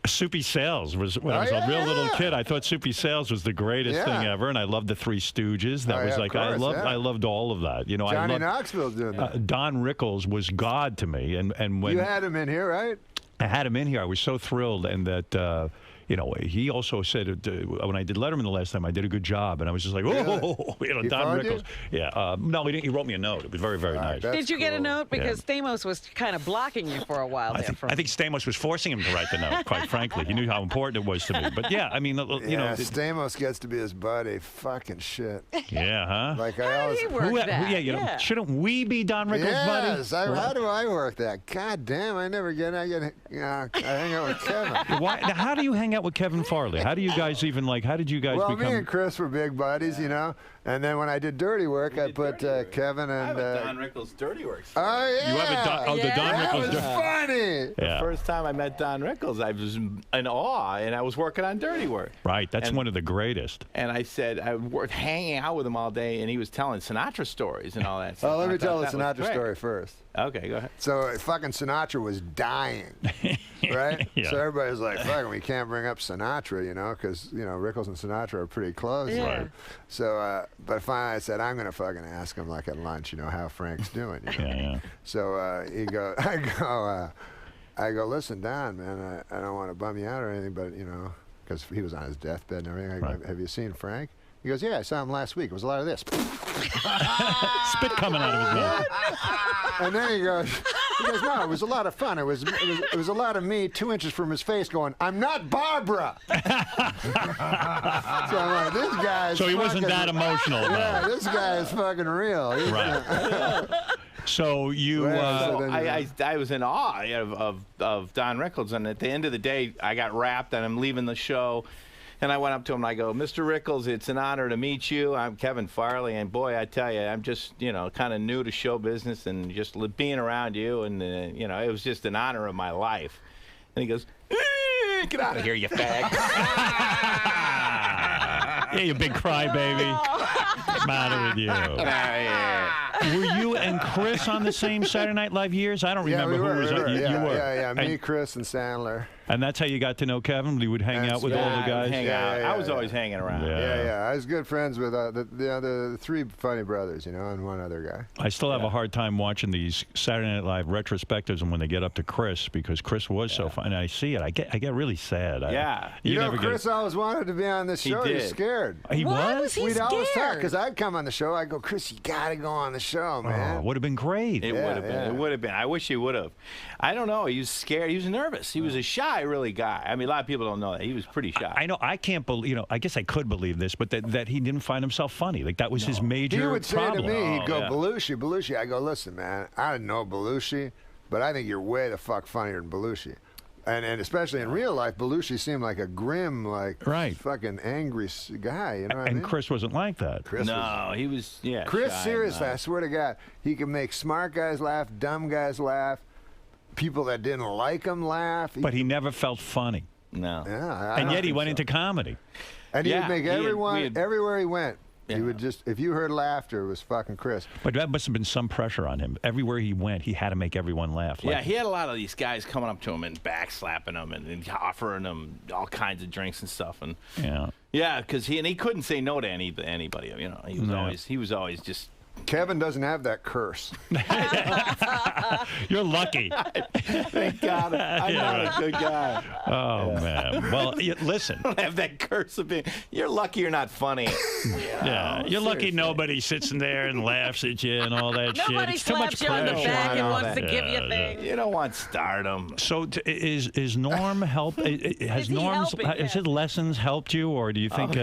Soupy Sales was when I was a real little kid. I thought Soupy Sales was the greatest thing ever, and I loved the Three Stooges. That was like I loved all of that. You know, Johnny Knoxville's doing that. Don Rickles was God to me, and when You had him in here, right? I had him in here, I was so thrilled, and that. You know, he also said when I did Letterman the last time, I did a good job, and I was just like, oh, you know, He Don phoned Rickles. you? Yeah, no, he didn't. He wrote me a note. It was very, very nice. Did you get a cool. note? Because Stamos was kind of blocking you for a while I there. think Stamos was forcing him to write the note, quite frankly. He knew how important it was to me. But yeah, I mean, you know. Stamos gets to be his buddy. Fucking shit. Yeah, huh? Like How I did always. he work that? Yeah, you know, shouldn't we be Don Rickles' buddy? Yes, how do I work that? God damn, I hang out with Kevin. Why, now, how do you hang out with Kevin Farley? How do you guys even how did you guys Well, become? me and Chris were big buddies, you know. And then when I did Dirty Work, I put Kevin I and. have a Don Rickles Dirty Work. Oh yeah. You have the Don That Rickles. was funny. Yeah. First time I met Don Rickles, I was in awe, and I was working on Dirty Work. Right, that's one of the greatest. And I said I worked hanging out with him all day, and he was telling Sinatra stories and all that stuff. Oh, let me I thought tell the that was Sinatra great. story first. Okay, go ahead. So fucking Sinatra was dying, right? Yeah. So everybody's like, "Fuck, we can't bring up Sinatra," you know, because you know Rickles and Sinatra are pretty close. Yeah. Right. So, but finally I said, "I'm gonna fucking ask him like at lunch, you know, how Frank's doing." You know? Yeah. So I go, listen, Don, man, I don't want to bum you out or anything, but you know, because he was on his deathbed and everything. I go, have you seen Frank? He goes, yeah, I saw him last week. It was a lot of this. Spit coming out of his mouth. And then he goes, no, it was a lot of fun. It was a lot of me 2 inches from his face going, I'm not Barbara. So I'm like, this guy's So he wasn't fucking- that emotional. Yeah, though. this guy is fucking real. He's Right. So you. Well, so then- I was in awe of Don Rickles, and at the end of the day, I got wrapped, and I'm leaving the show. And I went up to him and I go, Mr. Rickles, it's an honor to meet you. I'm Kevin Farley, and boy, I tell you, I'm just, you know, kind of new to show business, and just being around you, and you know, it was just an honor of my life. And he goes, get out of here, you fag. Yeah, you big crybaby. What's the matter with you? Were you and Chris on the same Saturday Night Live years? I don't remember who was. You were. Yeah. Me, Chris, and Sandler. And that's how you got to know Kevin? You would hang out with all the guys? I was always hanging around. Yeah. I was good friends with the three funny brothers, and one other guy. I still have a hard time watching these Saturday Night Live retrospectives and when they get up to Chris, because Chris was so fun. And I see it. I get really sad. Chris always wanted to be on this show. He was scared. He was? We'd always talk, because I'd come on the show. I'd go, Chris, you got to go on the show, man. Oh, would have been great. It would have been. It would have been. I wish he would have. I don't know. He was scared. He was nervous. He was a shy, really guy. I mean, a lot of people don't know that. He was pretty shy. I know. I can't believe, I guess I could believe this, but that he didn't find himself funny. Like, that was his major problem. He would say to me, he'd go, Belushi. I go, listen, man, I didn't know Belushi, but I think you're way the fuck funnier than Belushi. And especially in real life, Belushi seemed like a grim, fucking angry guy. You know what I mean? And Chris wasn't like that. He was, Chris, shy, seriously, I swear to God, he could make smart guys laugh, dumb guys laugh, people that didn't like him laugh. But he never felt funny. No. Yeah, and yet he went into comedy. And he would make everywhere he went. Yeah. He would if you heard laughter, it was fucking Chris. But that must have been some pressure on him. Everywhere he went, he had to make everyone laugh. Yeah, he had a lot of these guys coming up to him and backslapping him and offering him all kinds of drinks and stuff. And because he couldn't say no to anybody. He was always just. Kevin doesn't have that curse. You're lucky. Thank God. I'm not a good guy. Oh, man. Well, listen. I don't have that curse of being. You're lucky you're not funny. You're lucky nobody sits in there and laughs at you and all that shit. Nobody slaps you on the back and wants to give you things. You don't want stardom. So is Norm help? Has his lessons helped you, or do you think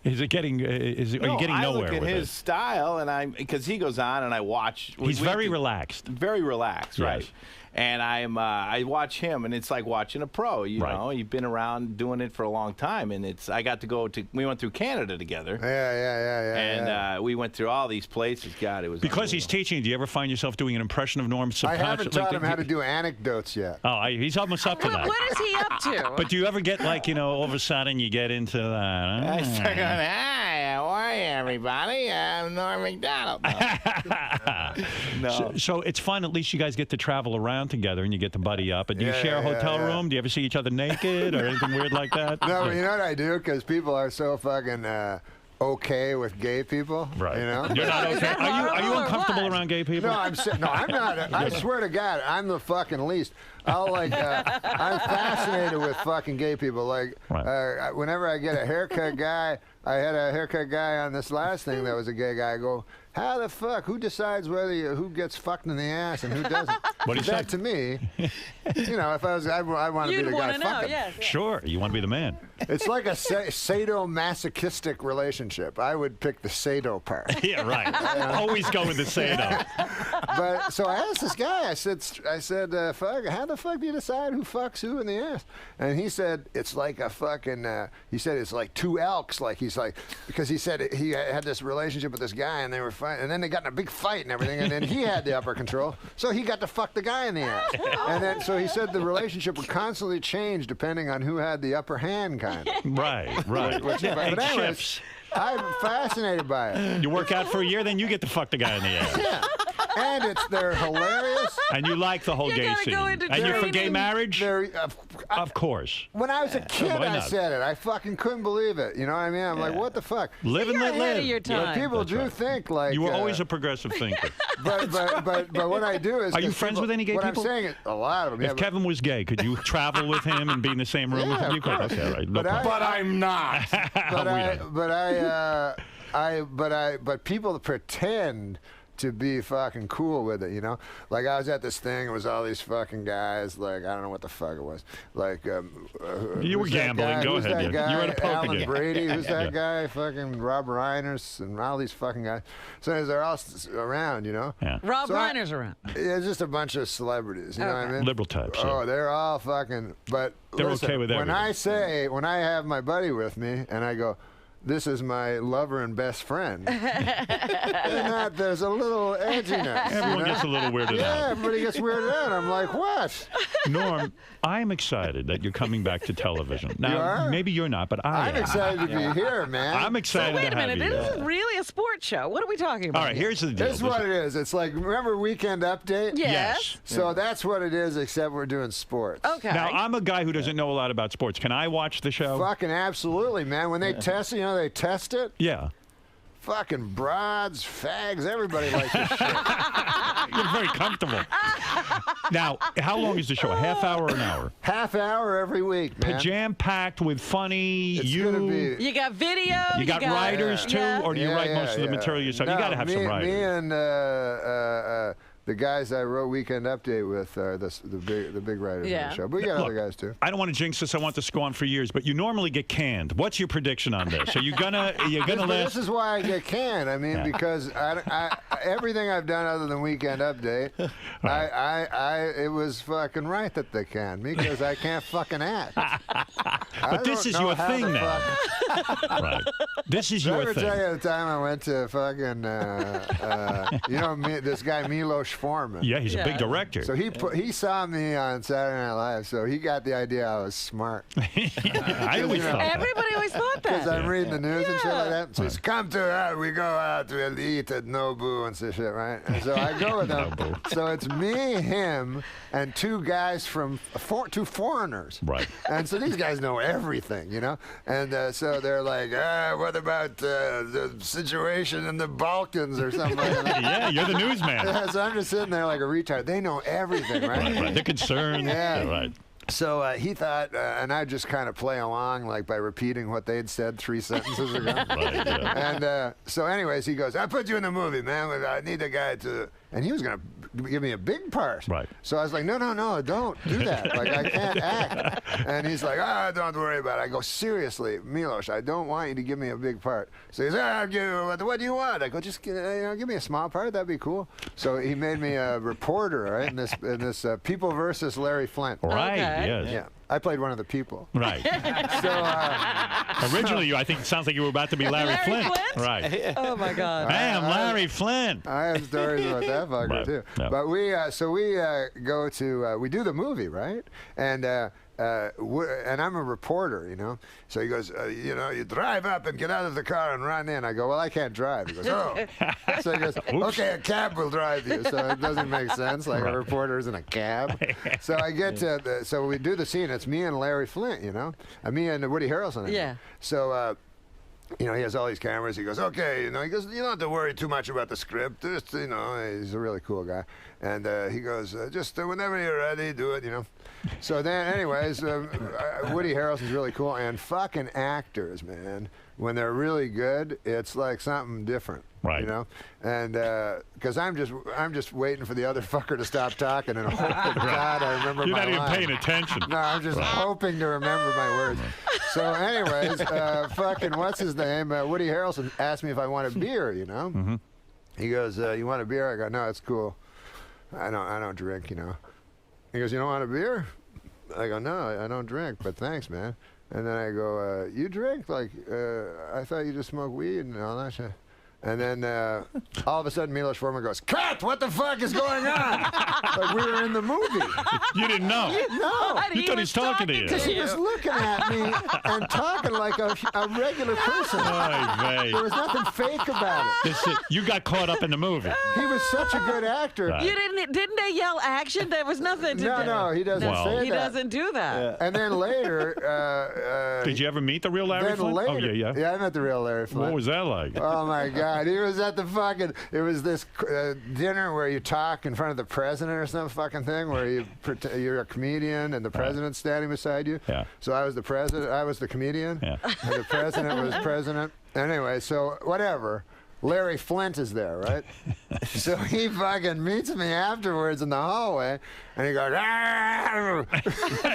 is it getting? Are you getting nowhere with it? I look at his style, and because he goes on and I watch. He's very relaxed. Very relaxed, right? Yes. And I watch him, and it's like watching a pro. You know, you've been around doing it for a long time, and I got to go to. We went through Canada together. Yeah. And we went through all these places. God, it was because he's teaching. Do you ever find yourself doing an impression of Norm subconsciously? I haven't taught him how to do anecdotes yet. Oh, he's almost up to that. What is he up to? But do you ever get all of a sudden you get into that? I start going, hi, how are you, everybody? I'm Norm Macdonald. No. So it's fun. At least you guys get to travel around together and you get to buddy up. And do you share a hotel room? Do you ever see each other naked or anything weird like that? No, you know what I do? Because people are so fucking okay with gay people. Right. You know? You're not okay. Are you uncomfortable around gay people? No, I'm not. I swear to God, I'm the fucking least. I'm fascinated with fucking gay people. Whenever I get a haircut guy, I had a haircut guy on this last thing that was a gay guy. I go, how the fuck? Who decides who gets fucked in the ass and who doesn't? What is that to me? If I was, I want to be the guy fucking. Yes. Sure, you want to be the man. It's like a sadomasochistic relationship. I would pick the sado part. Yeah, right. Always go with the sado. But so I asked this guy. I said, fuck. How the fuck do you decide who fucks who in the ass? And he said it's like a fucking. He said it's like two elks. Because he said he had this relationship with this guy and they were fighting, and then they got in a big fight and everything, and then he had the upper control, so he got to fuck the guy in the ass. And then so he said the relationship would constantly change depending on who had the upper hand, kind of. Right. But anyways, I'm fascinated by it. You work out for a year, then you get to fuck the guy in the ass. Yeah. And they're hilarious. And you like the whole gay scene. And you're for gay marriage? Of course. When I was a kid, I said it. I fucking couldn't believe it. You know what I mean? I'm like, what the fuck? Live and let live. Your time. But people do think like... You were always a progressive thinker. But what I do is... Are you friends with any gay people? What I'm saying is, a lot of them. If Kevin was gay, could you travel with him and be in the same room with him? You could. Okay, right. No problem. But I'm not. But people pretend to be fucking cool with it, Like I was at this thing, it was all these fucking guys, I don't know what the fuck it was. You were gambling, go ahead. You were at a poker Alan game. Brady, who's that guy? Fucking Rob Reiner's and all these fucking guys. So they're all around, Yeah. Rob Reiner's around. Yeah, just a bunch of celebrities, you know what I mean? Liberal types. Oh, they're all fucking, but they're listen, okay with everything. When I have my buddy with me and I go, this is my lover and best friend. There's a little edginess. Everyone gets a little weirded out. Yeah, everybody gets weirded out. I'm like, what? Norm, I'm excited that you're coming back to television. Now, You are? maybe you're not, but I'm excited to be here, man. I'm excited Wait to a have minute, you. this is really a sports show. What are we talking about? All right, here's the deal. This is what it is. It's like, remember Weekend Update? Yes. So that's what it is, except we're doing sports. Okay. Now, I'm a guy who doesn't know a lot about sports. Can I watch the show? Fucking absolutely, man. When they test it, they test it. Yeah. Fucking broads, fags, everybody likes this shit. You're very comfortable. Now, how long is the show? A half hour or an hour? Half hour every week, man. Jam-packed with funny, It's gonna be. You got video. You got writers, too? Yeah. Or do you write most of the material yourself? You got to have some writers. Me and the guys I wrote Weekend Update with are the big writers of the show. But we got other guys, too. I don't want to jinx this. I want this to go on for years. But you normally get canned. What's your prediction on this? Are you gonna last? This is why I get canned. I mean, because I everything I've done other than Weekend Update, it was fucking right that they canned me because I can't fucking act. But this is your thing now. Right. This is your thing. Did I ever tell you the time I went to fucking, this guy Milos Forman? Yeah, he's a big director. So he saw me on Saturday Night Live, so he got the idea I was smart. I always thought that. Everybody always thought that. Because I'm reading the news and shit like that. So he's come to we go out to eat at Nobu and shit, right? And so I go with him. So it's me, him, and two guys from two foreigners. Right. And so these guys know everything, And so they're like, what about the situation in the Balkans or something like that? Yeah, you're the newsman. Yeah, so I'm just sitting there like a retard. They know everything, right? Right. They're concerned. Yeah. Right. So he thought, and I just kind of play along like by repeating what they'd said 3 sentences ago. Right, yeah. And so anyways, he goes, I put you in the movie, man. I need a guy to, and he was going to give me a big part. Right. So I was like, no, don't do that. Like, I can't act. And he's like, don't worry about it. I go, seriously, Milos, I don't want you to give me a big part. So he's like, what do you want? I go, just give me a small part. That'd be cool. So he made me a reporter, right, in this People versus Larry Flynt. Right, Okay. yes. Yeah. I played one of the people. Right. So Originally, I think it sounds like you were about to be Larry Flynt. Right. Oh my God. Hey, I'm Larry Flynt. I have stories about that fucker Right. too. Yeah. But we go to we do the movie, right? And I'm a reporter, So he goes, you drive up and get out of the car and run in. I go, well, I can't drive. He goes, oh. So he goes, okay, a cab will drive you. So it doesn't make sense, like a reporter's in a cab. So I get to so we do the scene. It's me and Larry Flynt, me and Woody Harrelson. Yeah. So. He has all these cameras. He goes, okay, he goes, you don't have to worry too much about the script. Just, he's a really cool guy. And he goes, just whenever you're ready, do it, So then, anyways, Woody Harrelson's really cool. And fucking actors, man, when they're really good, it's like something different. Right. And because I'm just waiting for the other fucker to stop talking and hope to God I remember You're my not even line. paying attention. No, I'm just hoping to remember my words. So anyways, fucking what's his name? Woody Harrelson asked me if I want a beer, Mm-hmm. He goes, you want a beer? I go, no, it's cool. I don't drink, He goes, you don't want a beer? I go, no, I don't drink, but thanks, man. And then I go, you drink? Like, I thought you just smoked weed and all that shit. And then all of a sudden, Milos Forman goes, "Cut! What the fuck is going on?" Like we were in the movie. You didn't know. No. You thought he was talking to you. Because he was looking at me and talking like a regular person. There was nothing fake about it. You got caught up in the movie. He was such a good actor. Right. You didn't they yell action? There was nothing to do. No, he doesn't say that. He doesn't do that. And then later... Did you ever meet the real Larry Flynt? Later, Oh, yeah. Yeah, I met the real Larry Flynt. What was that like? Oh, my God. He was at the fucking... It was this dinner where you talk in front of the president or some fucking thing where you're a comedian and the president's standing beside you. Yeah. So I was the president. I was the comedian. Yeah. And the president was president. Anyway, so whatever. Larry Flynt is there, right? So he fucking meets me afterwards in the hallway, and he goes,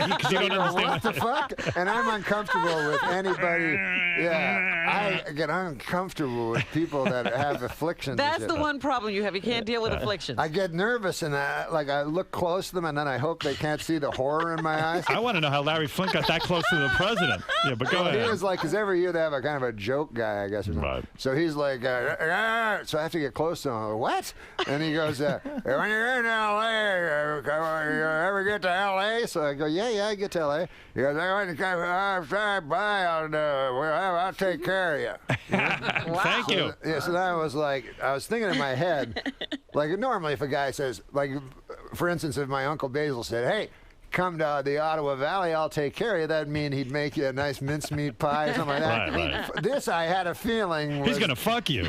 Because you don't understand what the fuck? And I'm uncomfortable with anybody. Yeah, I get uncomfortable with people that have afflictions. That's the one problem you have. You can't deal with afflictions. I get nervous and I look close to them and then I hope they can't see the horror in my eyes. I want to know how Larry Flynt got that close to the president. Yeah, but go ahead. He was like, because every year they have a kind of a joke guy, I guess, or something. Right. So he's like, so I have to get close to him. What? And he goes, when you're in L.A., you ever get to L.A.? So I go, yeah, I get to L.A. He goes, I'll take care of you. Wow. Thank you. Yeah, so then I was thinking in my head, like normally if a guy says, like, for instance, if my Uncle Basil said, hey, come to the Ottawa Valley, I'll take care of you, that'd mean he'd make you a nice mincemeat pie or something like that. Right. This, I had a feeling was, he's going to fuck you.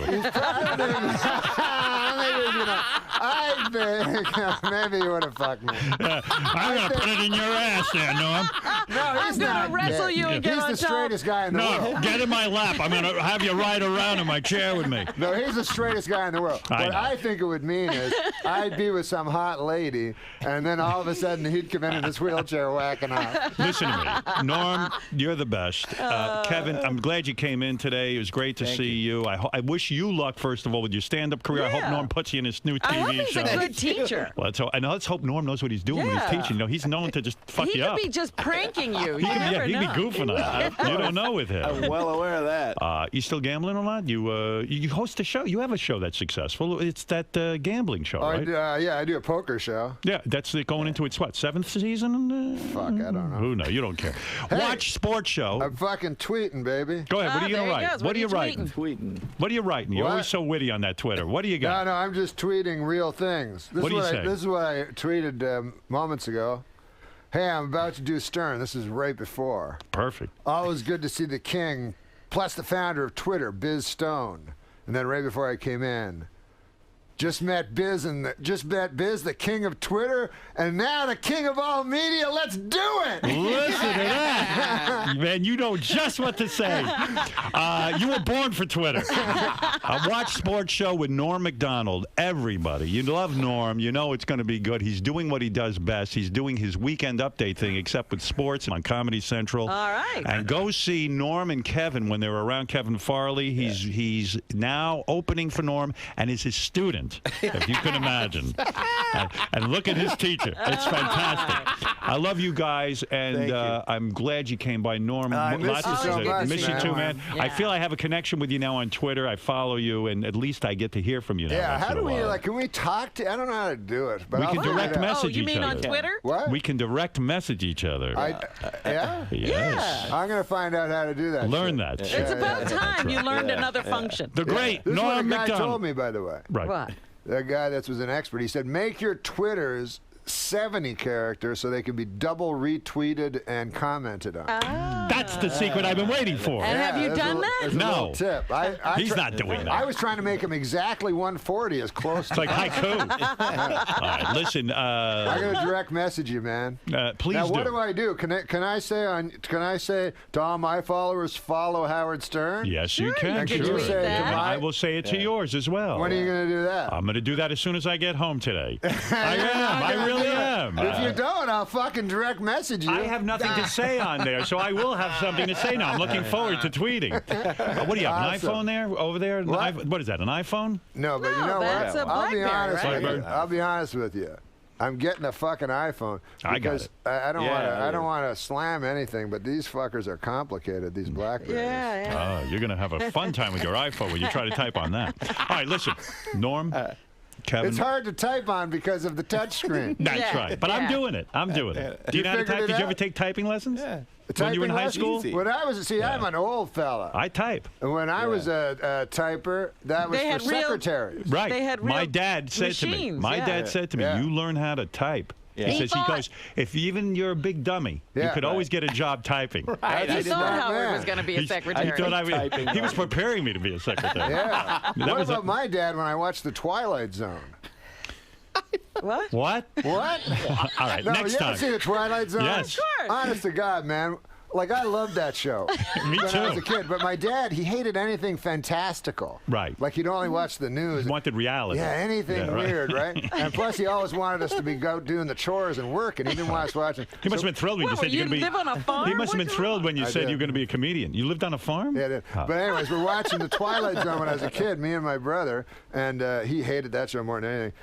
I think maybe he would have fucked me. I'm going to put it in your ass there, Norm. No, he's I'm not. gonna wrestle you and get He's on the top. straightest guy in the world. No, get in my lap. I'm going to have you ride around in my chair with me. No, he's the straightest guy in the world. What I think it would mean is I'd be with some hot lady, and then all of a sudden he'd come in his wheelchair whacking off. Listen to me. Norm, you're the best. Kevin, I'm glad you came in today. It was great to see you. I wish you luck, first of all, with your stand-up career. I hope Norm puts you in his new TV I hope he's show. a good teacher. Well, and let's hope Norm knows what he's doing when he's teaching. You know, he's known to just fuck He you could up. be just pranking you. He'd be goofing on you. You don't know with him. I'm well aware of that. You still gambling a lot? You host a show. You have a show that's successful. It's that gambling show, right? Yeah, I do a poker show. Yeah, that's going into its, what, 7th season? Fuck, I don't know. Who knows? You don't care. Watch sports show. I'm fucking tweeting, baby. Go ahead. What are you going to write? What are you writing? Tweeting. What are you writing? You're What? always so witty on that Twitter. What do you got? No, I'm just tweeting real things. What do you say? This is what I tweeted moments ago. Hey, I'm about to do Stern. This is right before. Perfect. Always good to see the king, plus the founder of Twitter, Biz Stone. And then right before I came in, just met Biz, the king of Twitter, and now the king of all media. Let's do it! Listen to that. Man, you know just what to say. You were born for Twitter. Watch sports show with Norm Macdonald. Everybody. You love Norm. You know it's going to be good. He's doing what he does best. He's doing his weekend update thing, except with sports on Comedy Central. All right. And go see Norm and Kevin when they were around Kevin Farley. He's now opening for Norm and is his student. If you can imagine. And look at his teacher. It's fantastic. I love you guys, and I'm glad you came by, Norm. I miss you so much, miss you too, man. Yeah. I feel I have a connection with you now on Twitter. I follow you, and at least I get to hear from you now. Yeah, once how in a do we, while. can we talk to, I don't know how to do it. But We I'll can figure direct it out. message you each mean other. on Twitter? What? We can direct message each other. Yeah? Yes. I'm going to find out how to do that. Learn shit. that shit. It's about time right. you learned another function. The great This is what a Norm guy told Macdonald. me, by the way. Right. What? The guy that was an expert, he said, make your Twitters 70 characters so they can be double retweeted and commented on. That's the secret I've been waiting for. And have you there's done that? There's a No. little tip. He's not doing that. I was trying to make him exactly 140 as close It's to like haiku. All right, listen. I'm going to direct message you, man. Please Now, do. what do I do? Can I say to all my followers, follow Howard Stern? Yes, you can. you can Sure. tweet that. And I will say it to yours as well. When are you going to do that? I'm going to do that as soon as I get home today. I am. I really am. If you don't, I'll fucking direct message you. I have nothing to say on there, so I will have something to say now. I'm looking forward to tweeting. What do you have, an Awesome. iPhone there, over there? What is that, an iPhone? No, but you No, know that's what? a I'll be BlackBerry, honest right? with you. I'll be honest with you. I'm getting a fucking iPhone I got because it. I don't Yeah, want to. yeah. I don't want to slam anything, but these fuckers are complicated. These Blackberries. Yeah. You're going to have a fun time with your iPhone when you try to type on that. All right, listen. Norm, Kevin. It's hard to type on because of the touchscreen. That's Yeah, right. But I'm yeah. doing it. I'm doing it. Do you know how to figured type? it Did you ever out? take typing lessons? Yeah. When you were in high Typing school? lessons? When I was, I'm an old fella. I type. And when I was a typer, that was They for had real- secretaries. Right. They had My real dad said to me. machines, My yeah. dad said to me, Yeah. "You learn how to type." Yeah. He says, thought- he goes, if even you're a big dummy, you Yeah. could always get a job typing. Right. I He did thought not, Howard man. was going to be a He secretary. thought I Typing he was on. preparing me to be a secretary. Yeah. That What was about my dad when I watched The Twilight Zone? What? What? What? All right, No, next you time. ever see The Twilight Zone? Yes. Of course. Honest to God, man. Like, I loved that show Me when I was too. a kid. But my dad, he hated anything fantastical. Right. Like, he'd only watch the news. He wanted reality. Yeah, anything weird, right? And plus, he always wanted us to be out doing the chores and work, and he didn't want us watching. He must have been thrilled when you said you're going to be. live on a farm? He must have been thrilled when you said did. you're going to be a comedian. You lived on a farm? Yeah, I did. But anyways, we're watching The Twilight Zone when I was a kid, me and my brother, and he hated that show more than anything.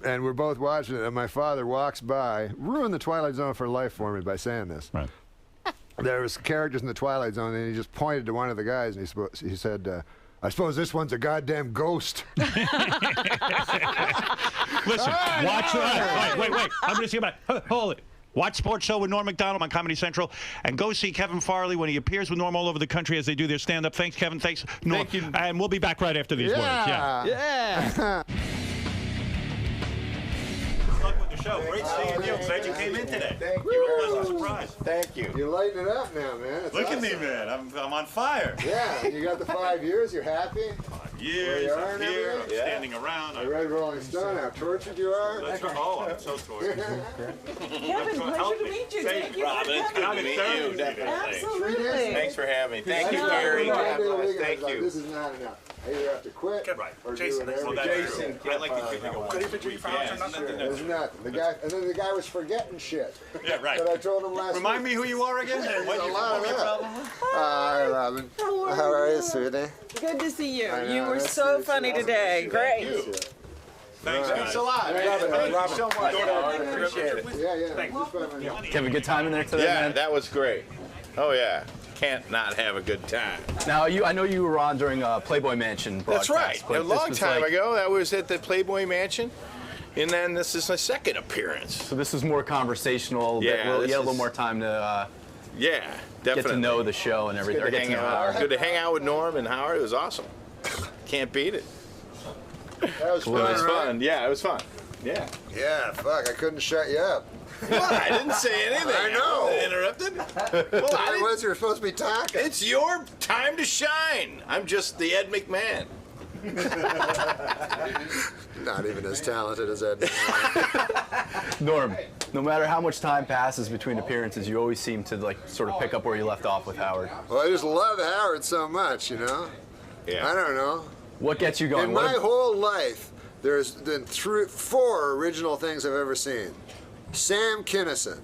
And we're both watching it, and my father walks by, ruined The Twilight Zone for life for me by saying this. Right. There was characters in The Twilight Zone, and he just pointed to one of the guys, and he said, I suppose this one's a goddamn ghost. Listen, watch that. Wait. I'm going to see about. Hold it. Watch Sports Show with Norm Macdonald on Comedy Central, and go see Kevin Farley when he appears with Norm all over the country as they do their stand-up. Thanks, Kevin. Thanks, Norm. Thank you. And we'll be back right after these words. Yeah. Yeah. Good luck with the show. Great seeing you. Glad you came in today. Thank You you. were a pleasant surprise. Thank you. You're lighting it up now, man. It's Look at awesome. me, man. I'm on fire. Yeah, you got the 5 years. You're happy. Years, you are I'm and here, I'm everything? standing around. I read Rolling Stone how tortured you are. Oh, I'm so tortured. Kevin, pleasure to meet you. Thank you. Robin, it's good to meet you, definitely. Absolutely. Thanks for having me. Thank you, I Gary. know, God bless. I Thank was like, you. this is not enough. I either have to quit or Jason, do whatever. Jason, I like to think of any picture you found or nothing. There's nothing. The guy, and then the guy was forgetting shit. Yeah, right. But I told him last Remind week. me who you are again and what There's a you lot of what your that. problem was? Hi, Robin. How are you, sweetie? Good to see you. I know, You were that's so good. funny today. Great. Thanks, Thanks a lot, man. Robin, Thank you Robin. so much. I appreciate it. Yeah. Just fine, man. Did you have a good time in there today, Yeah, man? that was great. Oh, yeah. Can't not have a good time. Now, I know you were on during Playboy Mansion That's broadcast. right. but A this long was time like- ago, that was at the Playboy Mansion. And then this is my second appearance. So this is more conversational. Yeah, You had this a little is- more time to Yeah, get definitely. to know the show and everything. Good Or to get to hang know out. Howard. Good to hang out with Norm and Howard. It was awesome. Can't beat it. That was It was fun, right? fun. Yeah, it was fun. Yeah. Yeah, fuck. I couldn't shut you up. What? I didn't say anything. I know. wasn't interrupted. Well, I I didn't- was. You were supposed to be talking. It's your time to shine. I'm just the Ed McMahon. Not even as talented as Ed. Norm, no matter how much time passes between appearances, you always seem to like sort of pick up where you left off with Howard. Well, I just love Howard so much, you know? Yeah. I don't know. What gets you going? In What my ab- whole life, there's been 4 original things I've ever seen. Sam Kinison,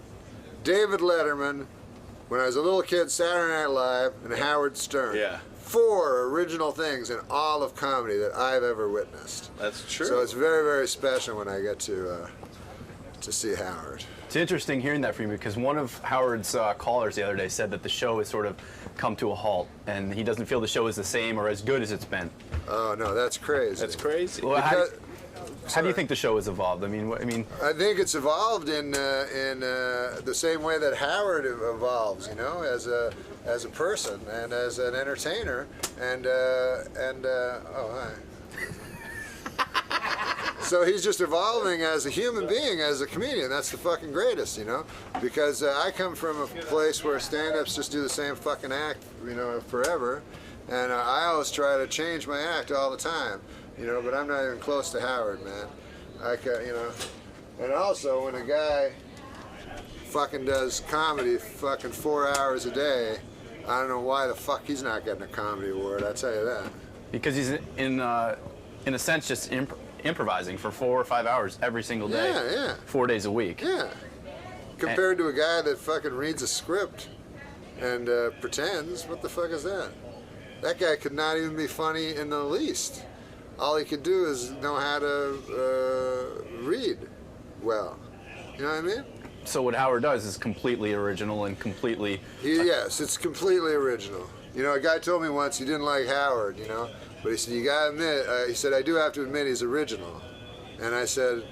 David Letterman, when I was a little kid, Saturday Night Live, and Howard Stern. Yeah. 4 original things in all of comedy that I've ever witnessed. That's true. So it's very, very special when I get to see Howard. It's interesting hearing that from you because one of Howard's callers the other day said that the show has sort of come to a halt and he doesn't feel the show is the same or as good as it's been. Oh no, that's crazy. That's crazy. Well, Because- how do you think the show has evolved? I mean, I think it's evolved in the same way that Howard evolves, you know, as a person and as an entertainer, and oh hi. So he's just evolving as a human being, as a comedian. That's the fucking greatest, you know, because I come from a place where stand-ups just do the same fucking act, you know, forever, and I always try to change my act all the time. You know, but I'm not even close to Howard, man. You know, and also when a guy fucking does comedy fucking 4 hours a day, I don't know why the fuck he's not getting a comedy award. I tell you that. because he's in a sense just improvising for 4 or 5 hours every single day, Yeah. 4 days a week. Yeah. Compared to a guy that fucking reads a script and pretends, what the fuck is that? That guy could not even be funny in the least. All he could do is know how to read well. You know what I mean? So what Howard does is completely original and completely. Yes, it's completely original. You know, a guy told me once he didn't like Howard, you know, but he said, you gotta admit, he said, I do have to admit he's original. And I said,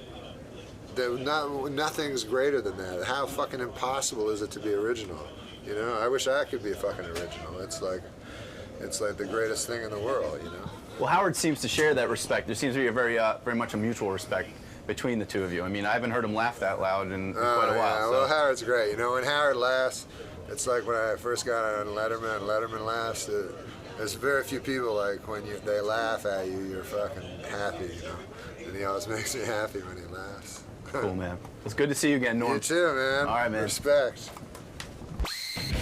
nothing's greater than that. How fucking impossible is it to be original? You know, I wish I could be fucking original. It's like the greatest thing in the world, you know? Well, Howard seems to share that respect. There seems to be a very much a mutual respect between the two of you. I mean, I haven't heard him laugh that loud in quite a while. Yeah. So. Well, Howard's great. You know, when Howard laughs, it's like when I first got on Letterman and Letterman laughs. There's very few people like when they laugh at you, you're fucking happy, you know? And he always makes me happy when he laughs. Cool, man. It's good to see you again, Norm. You too, man. All right, man. Respect.